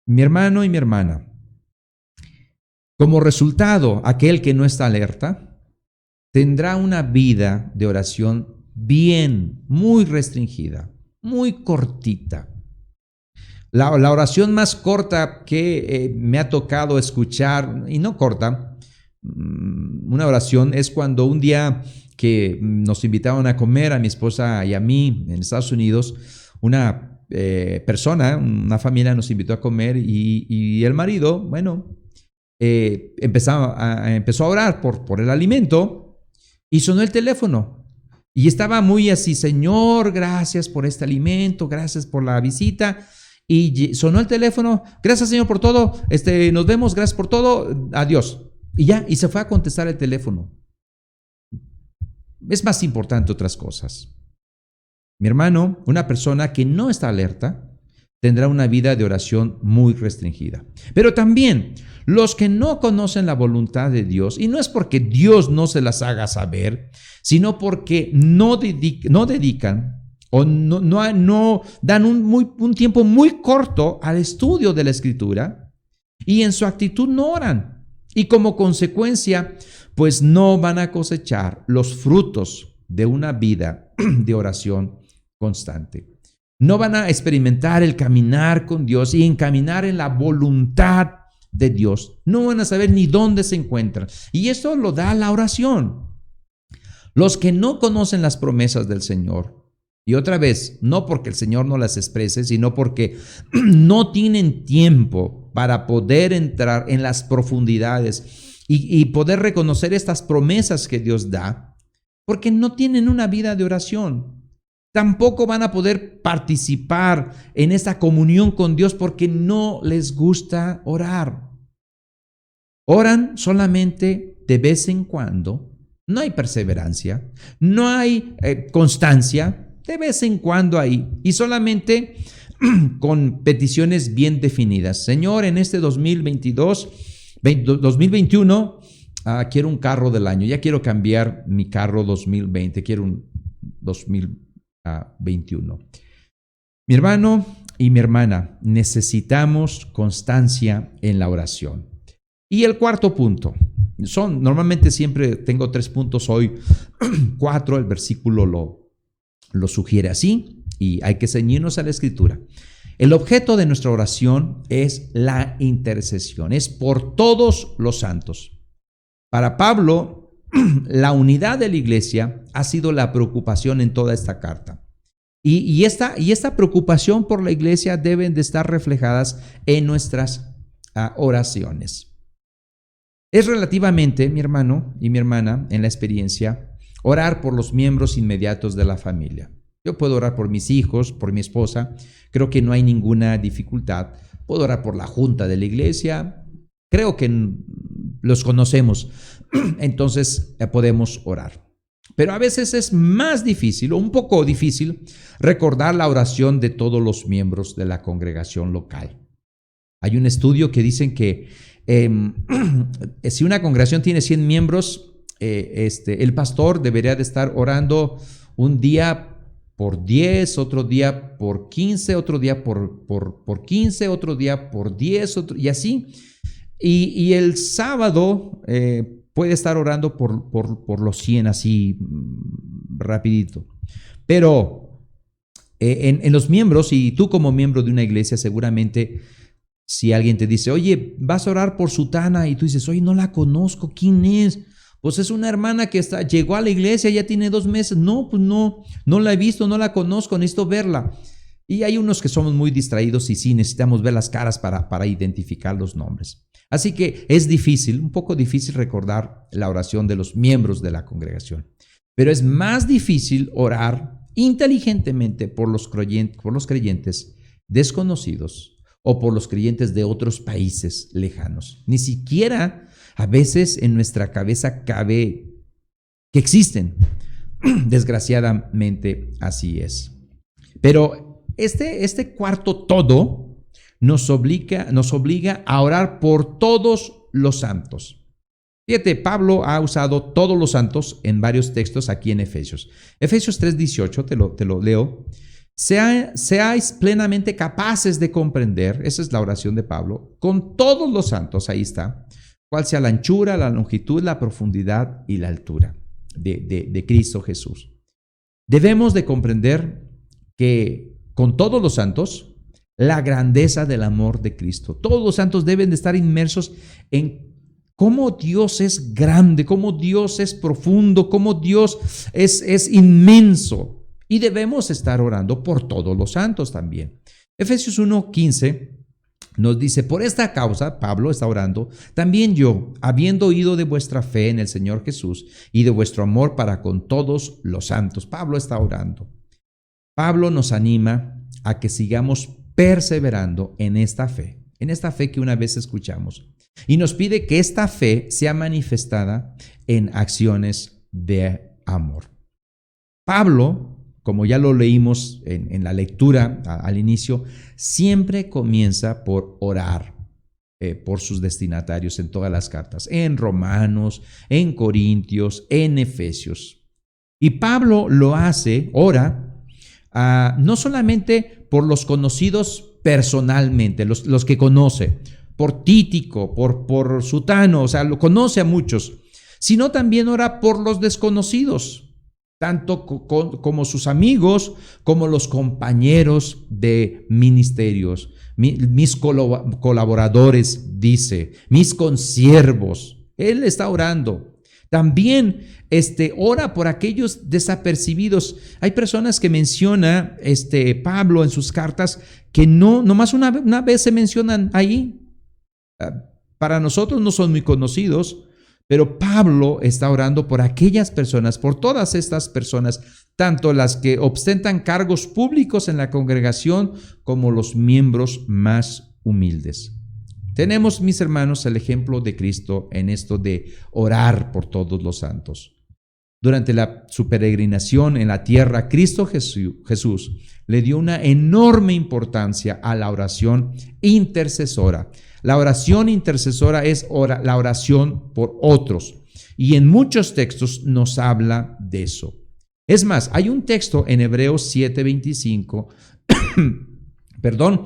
Mi hermano y mi hermana, como resultado, aquel que no está alerta tendrá una vida de oración muy restringida, muy cortita. La oración más corta que me ha tocado escuchar, y no corta, una oración es cuando un día que nos invitaron a comer a mi esposa y a mí en Estados Unidos, una persona, una familia nos invitó a comer y el marido, bueno, empezó a orar por el alimento y sonó el teléfono. Y estaba muy así, Señor, gracias por este alimento, gracias por la visita. Y sonó el teléfono, gracias Señor por todo, nos vemos, gracias por todo, adiós. Y ya, y se fue a contestar el teléfono. Es más importante otras cosas. Mi hermano, una persona que no está alerta, tendrá una vida de oración muy restringida. Pero también los que no conocen la voluntad de Dios, y no es porque Dios no se las haga saber, sino porque no dedican o no dan un tiempo muy corto al estudio de la Escritura y en su actitud no oran. Y como consecuencia, pues no van a cosechar los frutos de una vida de oración constante. No van a experimentar el caminar con Dios y encaminar en la voluntad de Dios. No van a saber ni dónde se encuentran. Y esto lo da la oración. Los que no conocen las promesas del Señor, y otra vez, no porque el Señor no las exprese, sino porque no tienen tiempo para poder entrar en las profundidades y poder reconocer estas promesas que Dios da, porque no tienen una vida de oración. Tampoco van a poder participar en esta comunión con Dios porque no les gusta orar. Oran solamente de vez en cuando. No hay perseverancia, no hay constancia, de vez en cuando ahí. Y solamente con peticiones bien definidas. Señor, en este 2021, quiero un carro del año. Ya quiero cambiar mi carro 2020. Quiero un 2021. Mi hermano y mi hermana, necesitamos constancia en la oración. Y el cuarto punto. Normalmente siempre tengo 3 puntos, hoy 4, el versículo lo sugiere así y hay que ceñirnos a la Escritura. El objeto de nuestra oración es la intercesión, es por todos los santos. Para Pablo, la unidad de la iglesia ha sido la preocupación en toda esta carta. Y esta preocupación por la iglesia deben de estar reflejadas en nuestras oraciones. Es relativamente, mi hermano y mi hermana, en la experiencia, orar por los miembros inmediatos de la familia. Yo puedo orar por mis hijos, por mi esposa, creo que no hay ninguna dificultad. Puedo orar por la junta de la iglesia, creo que los conocemos, entonces podemos orar. Pero a veces es más difícil, o un poco difícil, recordar la oración de todos los miembros de la congregación local. Hay un estudio que dicen que si una congregación tiene 100 miembros, el pastor debería de estar orando un día por 10, otro día por 15, otro día por 15, otro día por 10, y así. Y el sábado puede estar orando por los 100 así rapidito. Pero en los miembros, y tú como miembro de una iglesia seguramente, si alguien te dice, oye, vas a orar por sutana, y tú dices, oye, no la conozco, ¿quién es? Pues es una hermana que llegó a la iglesia, ya tiene 2 meses. No, pues no la he visto, no la conozco, necesito verla. Y hay unos que somos muy distraídos y sí necesitamos ver las caras para identificar los nombres. Así que es difícil, un poco difícil recordar la oración de los miembros de la congregación. Pero es más difícil orar inteligentemente por los creyentes desconocidos o por los creyentes de otros países lejanos. Ni siquiera a veces en nuestra cabeza cabe que existen. Desgraciadamente así es. Pero este cuarto todo nos obliga a orar por todos los santos. Fíjate, Pablo ha usado todos los santos en varios textos aquí en Efesios. Efesios 3:18, te lo leo. Seáis plenamente capaces de comprender, esa es la oración de Pablo, con todos los santos, ahí está, cuál sea la anchura, la longitud, la profundidad y la altura de Cristo Jesús. Debemos de comprender que con todos los santos, la grandeza del amor de Cristo. Todos los santos deben de estar inmersos en cómo Dios es grande, cómo Dios es profundo, cómo Dios es inmenso. Y debemos estar orando por todos los santos también. Efesios 1:15 nos dice, por esta causa, Pablo está orando, también yo, habiendo oído de vuestra fe en el Señor Jesús y de vuestro amor para con todos los santos. Pablo está orando. Pablo nos anima a que sigamos perseverando en esta fe que una vez escuchamos. Y nos pide que esta fe sea manifestada en acciones de amor. Pablo, como ya lo leímos en la lectura al inicio, siempre comienza por orar por sus destinatarios en todas las cartas, en Romanos, en Corintios, en Efesios. Y Pablo lo hace, ora, no solamente por los conocidos personalmente, los que conoce, por Títico, por Sutano, o sea, lo conoce a muchos, sino también ora por los desconocidos. tanto como sus amigos, como los compañeros de ministerios, mis colaboradores, dice, mis consiervos. Él está orando. También ora por aquellos desapercibidos. Hay personas que menciona Pablo en sus cartas que nomás una vez se mencionan ahí. Para nosotros no son muy conocidos, pero Pablo está orando por aquellas personas, por todas estas personas, tanto las que ostentan cargos públicos en la congregación como los miembros más humildes. Tenemos, mis hermanos, el ejemplo de Cristo en esto de orar por todos los santos. Durante su peregrinación en la tierra, Cristo Jesús le dio una enorme importancia a la oración intercesora. La oración intercesora es la oración por otros. Y en muchos textos nos habla de eso. Es más, hay un texto en Hebreos 7:25, perdón,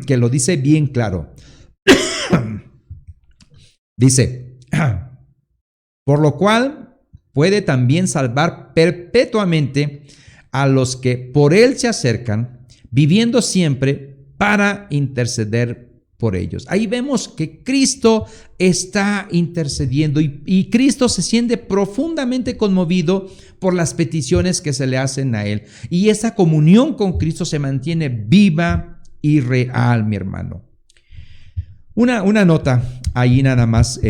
que lo dice bien claro. Dice, por lo cual puede también salvar perpetuamente a los que por él se acercan, viviendo siempre para interceder por ellos. Ahí vemos que Cristo está intercediendo y Cristo se siente profundamente conmovido por las peticiones que se le hacen a él. Y esa comunión con Cristo se mantiene viva y real, mi hermano. Una nota ahí nada más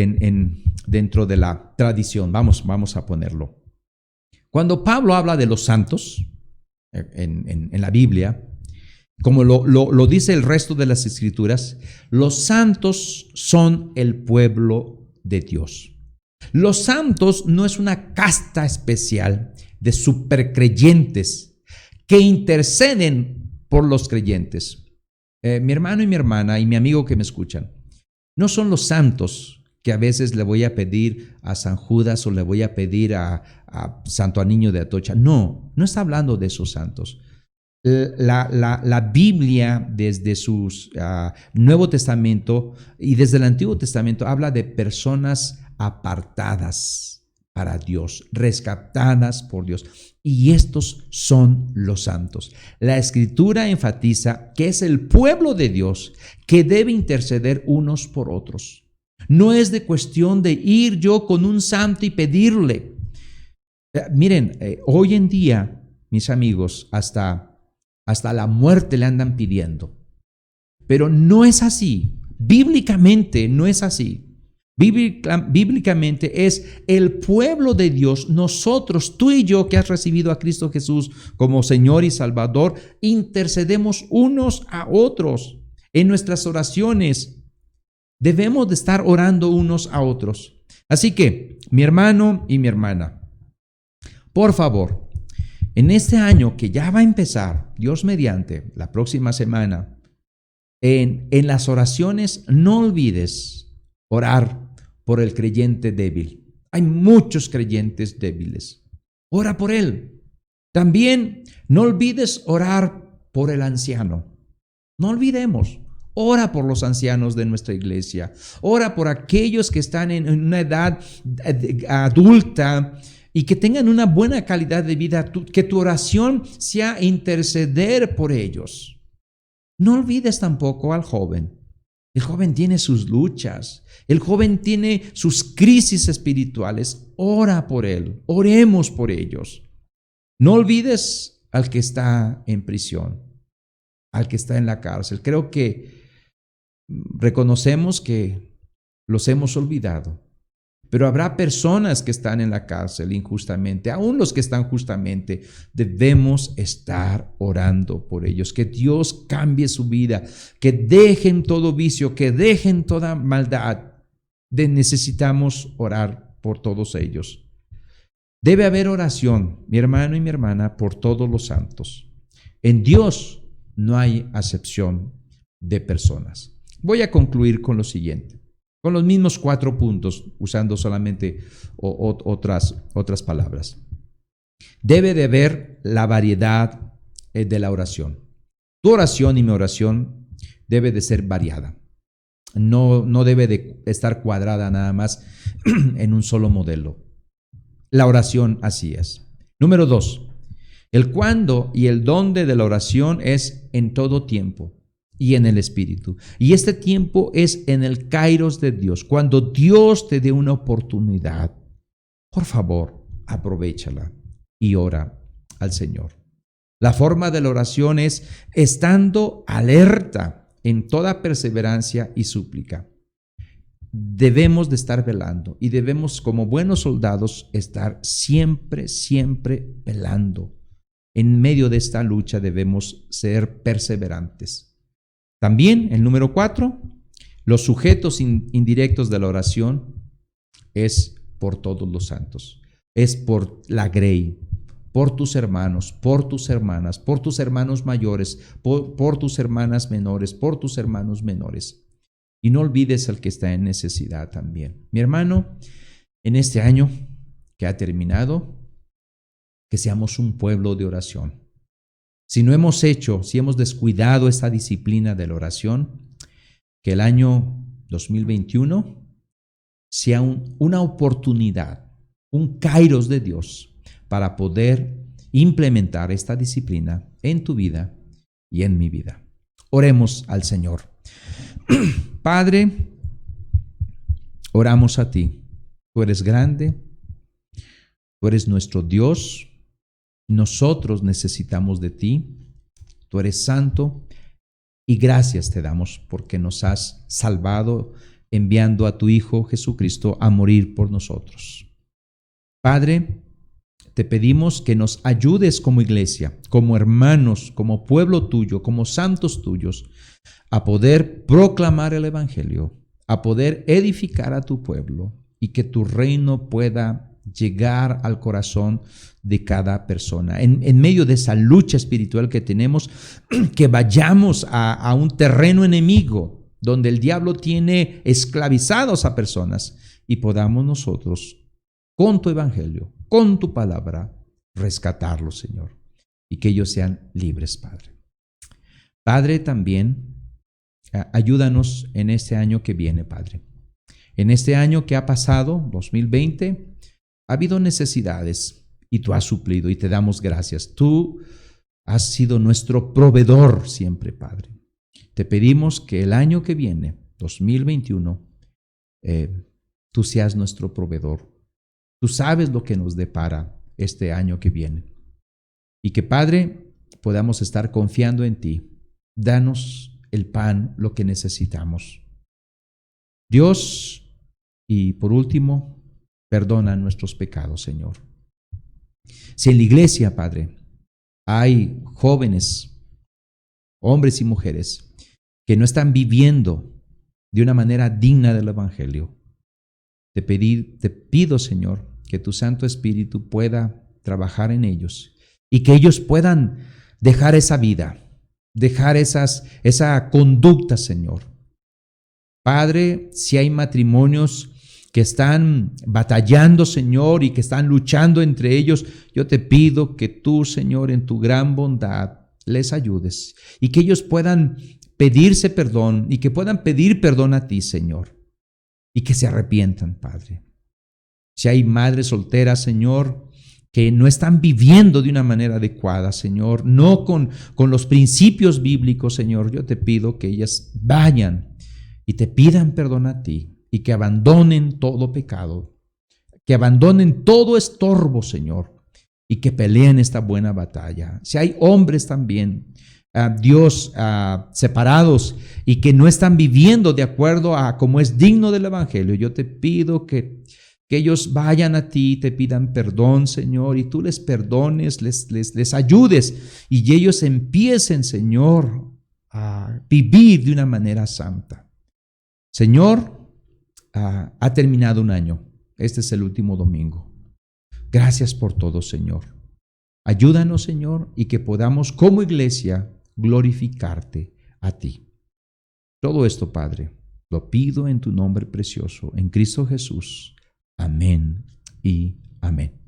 dentro de la tradición. Vamos a ponerlo. Cuando Pablo habla de los santos en la Biblia, como lo dice el resto de las escrituras, los santos son el pueblo de Dios. Los santos no es una casta especial de supercreyentes que interceden por los creyentes. Mi hermano y mi hermana y mi amigo que me escuchan, no son los santos que a veces le voy a pedir a San Judas o le voy a pedir a Santo Niño de Atocha. No está hablando de esos santos. La Biblia desde su Nuevo Testamento y desde el Antiguo Testamento habla de personas apartadas para Dios, rescatadas por Dios. Y estos son los santos. La Escritura enfatiza que es el pueblo de Dios que debe interceder unos por otros. No es de cuestión de ir yo con un santo y pedirle. Miren, hoy en día, mis amigos, hasta la muerte le andan pidiendo. Pero no es así. Bíblicamente no es así. Bíblicamente es el pueblo de Dios, nosotros, tú y yo que has recibido a Cristo Jesús como Señor y Salvador, intercedemos unos a otros en nuestras oraciones. Debemos de estar orando unos a otros. Así que, mi hermano y mi hermana, por favor, en este año que ya va a empezar, Dios mediante, la próxima semana, en las oraciones no olvides orar por el creyente débil. Hay muchos creyentes débiles. Ora por él. También no olvides orar por el anciano. No olvidemos. Ora por los ancianos de nuestra iglesia. Ora por aquellos que están en una edad adulta y que tengan una buena calidad de vida. Que tu oración sea interceder por ellos. No olvides tampoco al joven. El joven tiene sus luchas. El joven tiene sus crisis espirituales. Ora por él. Oremos por ellos. No olvides al que está en prisión, al que está en la cárcel. Creo que reconocemos que los hemos olvidado. Pero habrá personas que están en la cárcel injustamente, aún los que están justamente. Debemos estar orando por ellos, que Dios cambie su vida, que dejen todo vicio, que dejen toda maldad. Necesitamos orar por todos ellos. Debe haber oración, mi hermano y mi hermana, por todos los santos. En Dios no hay acepción de personas. Voy a concluir con lo siguiente. Con los mismos 4 puntos, usando solamente otras palabras. Debe de haber la variedad de la oración. Tu oración y mi oración debe de ser variada. No debe de estar cuadrada nada más en un solo modelo. La oración así es. Número 2, el cuándo y el dónde de la oración es en todo tiempo y en el Espíritu. Y este tiempo es en el kairos de Dios. Cuando Dios te dé una oportunidad, por favor, aprovéchala y ora al Señor. La forma de la oración es estando alerta en toda perseverancia y súplica. Debemos de estar velando y debemos, como buenos soldados, estar siempre, siempre velando. En medio de esta lucha debemos ser perseverantes. También, el número 4, los sujetos indirectos de la oración es por todos los santos. Es por la grey, por tus hermanos, por tus hermanas, por tus hermanos mayores, por tus hermanas menores, por tus hermanos menores. Y no olvides al que está en necesidad también. Mi hermano, en este año que ha terminado, que seamos un pueblo de oración. Si no hemos hecho, si hemos descuidado esta disciplina de la oración, que el año 2021 sea una oportunidad, un kairos de Dios para poder implementar esta disciplina en tu vida y en mi vida. Oremos al Señor. Padre, oramos a ti. Tú eres grande, tú eres nuestro Dios. Nosotros necesitamos de ti. Tú eres santo y gracias te damos porque nos has salvado enviando a tu Hijo Jesucristo a morir por nosotros. Padre, te pedimos que nos ayudes como iglesia, como hermanos, como pueblo tuyo, como santos tuyos, a poder proclamar el Evangelio, a poder edificar a tu pueblo y que tu reino pueda llegar al corazón de cada persona. En medio de esa lucha espiritual que tenemos, que vayamos a un terreno enemigo donde el diablo tiene esclavizados a personas y podamos nosotros, con tu Evangelio, con tu palabra, rescatarlos, Señor, y que ellos sean libres, Padre. Padre, también ayúdanos en este año que viene, Padre. En este año que ha pasado, 2020, ha habido necesidades y tú has suplido y te damos gracias. Tú has sido nuestro proveedor siempre, Padre. Te pedimos que el año que viene, 2021, tú seas nuestro proveedor. Tú sabes lo que nos depara este año que viene. Y que, Padre, podamos estar confiando en ti. Danos el pan, lo que necesitamos. Dios, y por último, perdona nuestros pecados, Señor. Si en la iglesia, Padre, hay jóvenes, hombres y mujeres, que no están viviendo de una manera digna del Evangelio, te pido, Señor, que tu Santo Espíritu pueda trabajar en ellos y que ellos puedan dejar esa vida, dejar esa conducta, Señor. Padre, si hay matrimonios que están batallando, Señor, y que están luchando entre ellos, yo te pido que tú, Señor, en tu gran bondad, les ayudes y que ellos puedan pedirse perdón y que puedan pedir perdón a ti, Señor, y que se arrepientan, Padre. Si hay madres solteras, Señor, que no están viviendo de una manera adecuada, Señor, no con los principios bíblicos, Señor, yo te pido que ellas vayan y te pidan perdón a ti y que abandonen todo pecado, que abandonen todo estorbo, Señor, y que peleen esta buena batalla. Si hay hombres también, Dios, separados y que no están viviendo de acuerdo a como es digno del Evangelio, yo te pido que ellos vayan a ti y te pidan perdón, Señor, y tú les perdones, les ayudes y ellos empiecen, Señor, a vivir de una manera santa. Señor, ha terminado un año. Este es el último domingo. Gracias por todo, Señor. Ayúdanos, Señor, y que podamos como iglesia glorificarte a ti. Todo esto, Padre, lo pido en tu nombre precioso, en Cristo Jesús. Amén y amén.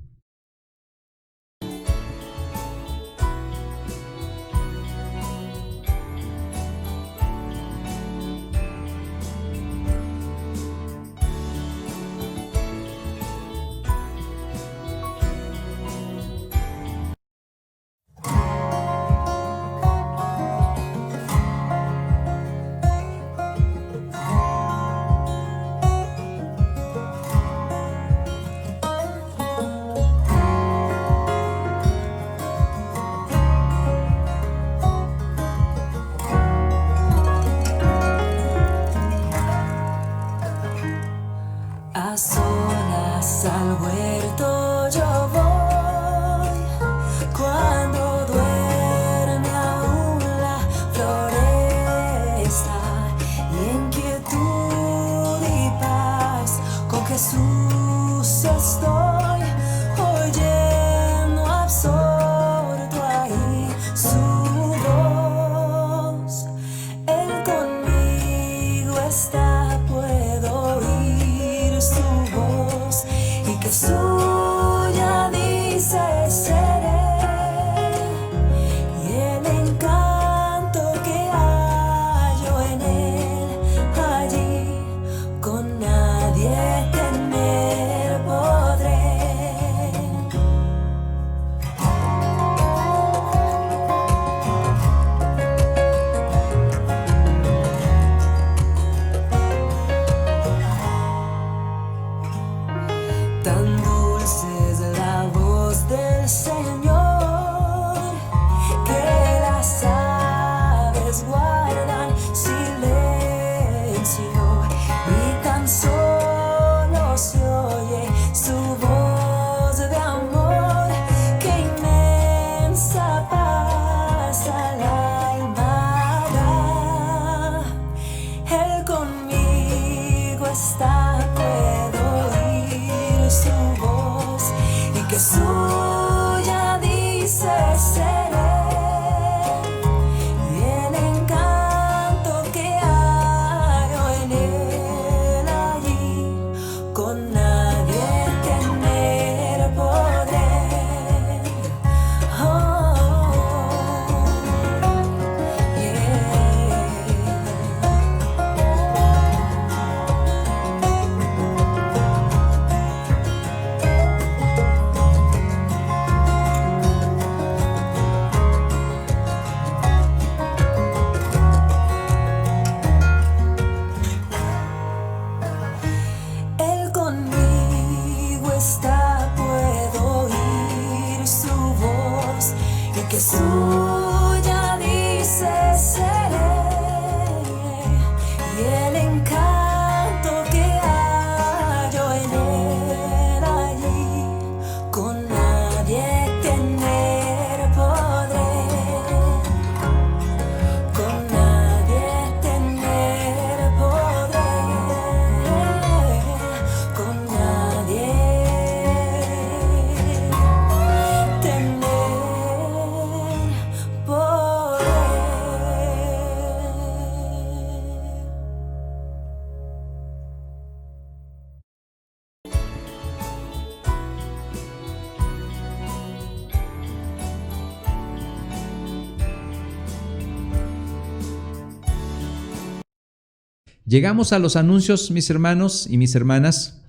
Llegamos a los anuncios, mis hermanos y mis hermanas.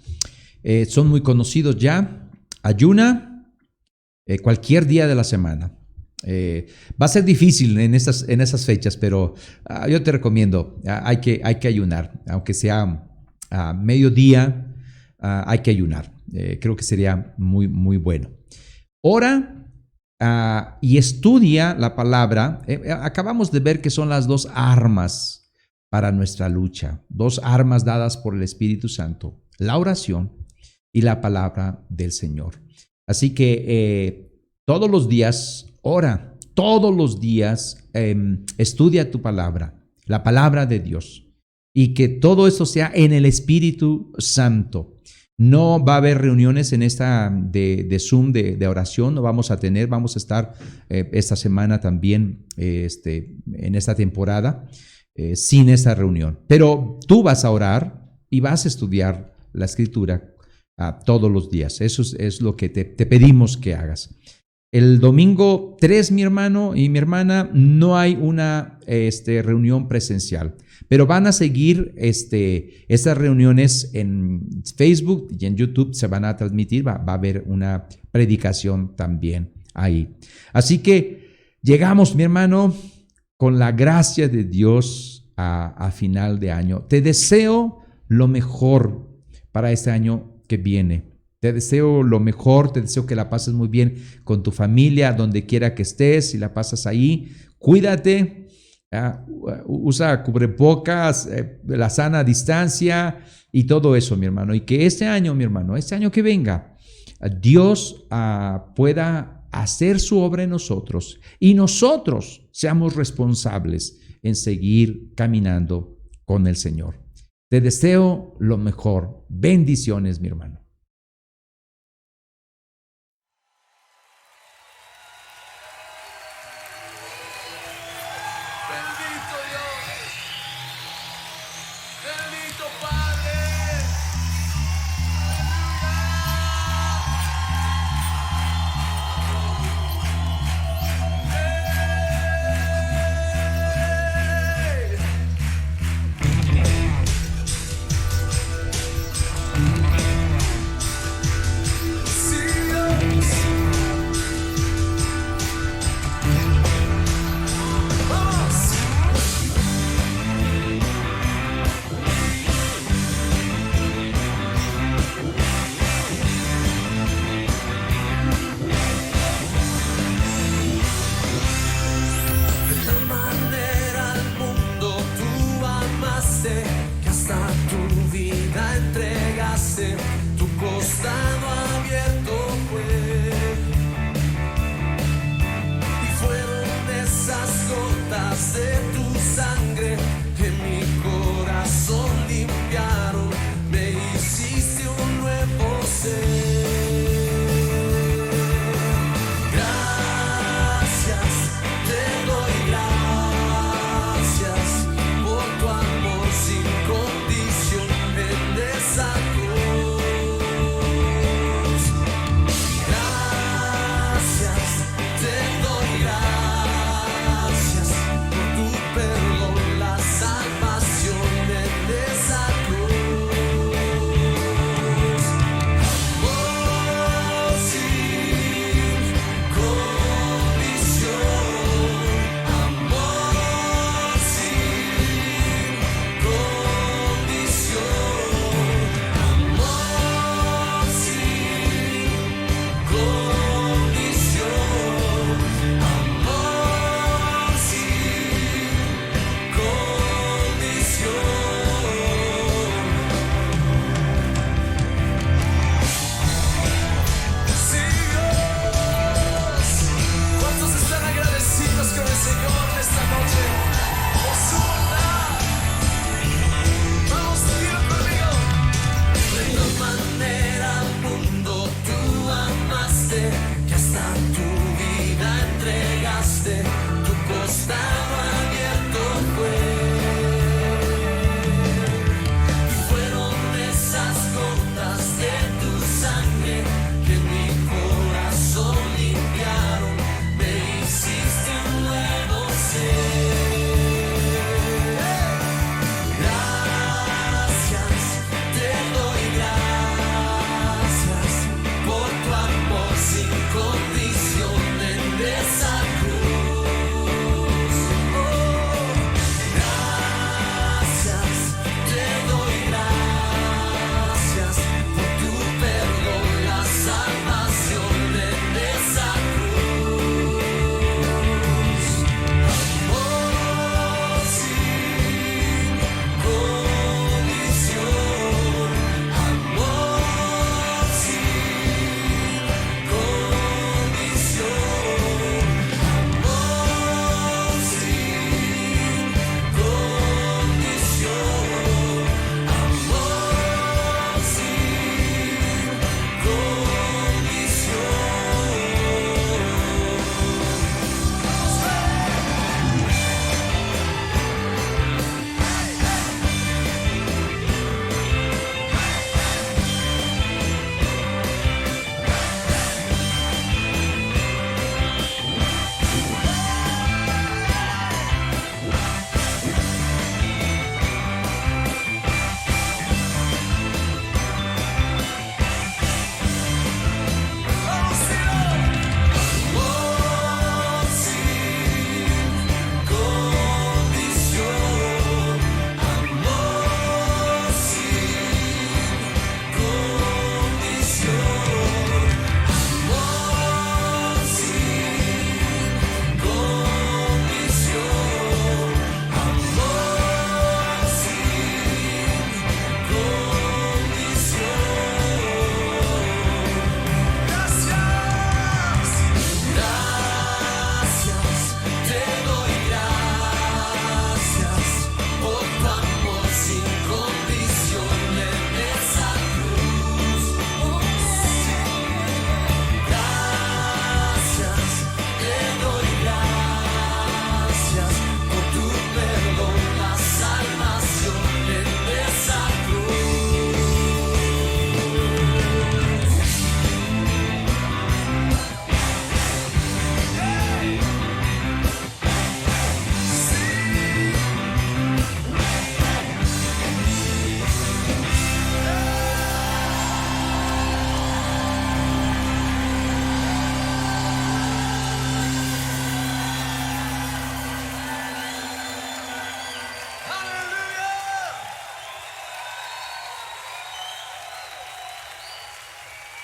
Son muy conocidos ya. Ayuna cualquier día de la semana. Va a ser difícil en esas fechas, pero yo te recomiendo, hay que ayunar, aunque sea a mediodía, hay que ayunar. Creo que sería muy, muy bueno. Ora y estudia la palabra. Acabamos de ver que son las dos armas para nuestra lucha, dos armas dadas por el Espíritu Santo, la oración y la palabra del Señor. Así que todos los días ora, todos los días estudia tu palabra, la palabra de Dios, y que todo eso sea en el Espíritu Santo. No va a haber reuniones en esta de Zoom de oración, no vamos a tener, vamos a estar esta semana también en esta temporada sin esta reunión. Pero tú vas a orar y vas a estudiar la Escritura todos los días. Eso es lo que te pedimos que hagas. El domingo 3, mi hermano y mi hermana, no hay una reunión presencial, pero van a seguir estas reuniones en Facebook y en YouTube, se van a transmitir, va a haber una predicación también ahí. Así que llegamos, mi hermano, con la gracia de Dios a final de año. Te deseo lo mejor para este año que viene. Te deseo lo mejor, te deseo que la pases muy bien con tu familia, donde quiera que estés, si la pasas ahí. Cuídate, usa cubrebocas, la sana distancia y todo eso, mi hermano. Y que este año, mi hermano, este año que venga, Dios pueda hacer su obra en nosotros y nosotros seamos responsables en seguir caminando con el Señor. Te deseo lo mejor. Bendiciones, mi hermano. Bendito Dios, bendito Padre. Que hasta tu vida entregaste, tu costado abierto fue, y fueron esas gotas de tu sangre que mi corazón limpiaron, me hiciste un nuevo ser. Te doy gracias por tu perdón, la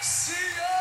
Siga.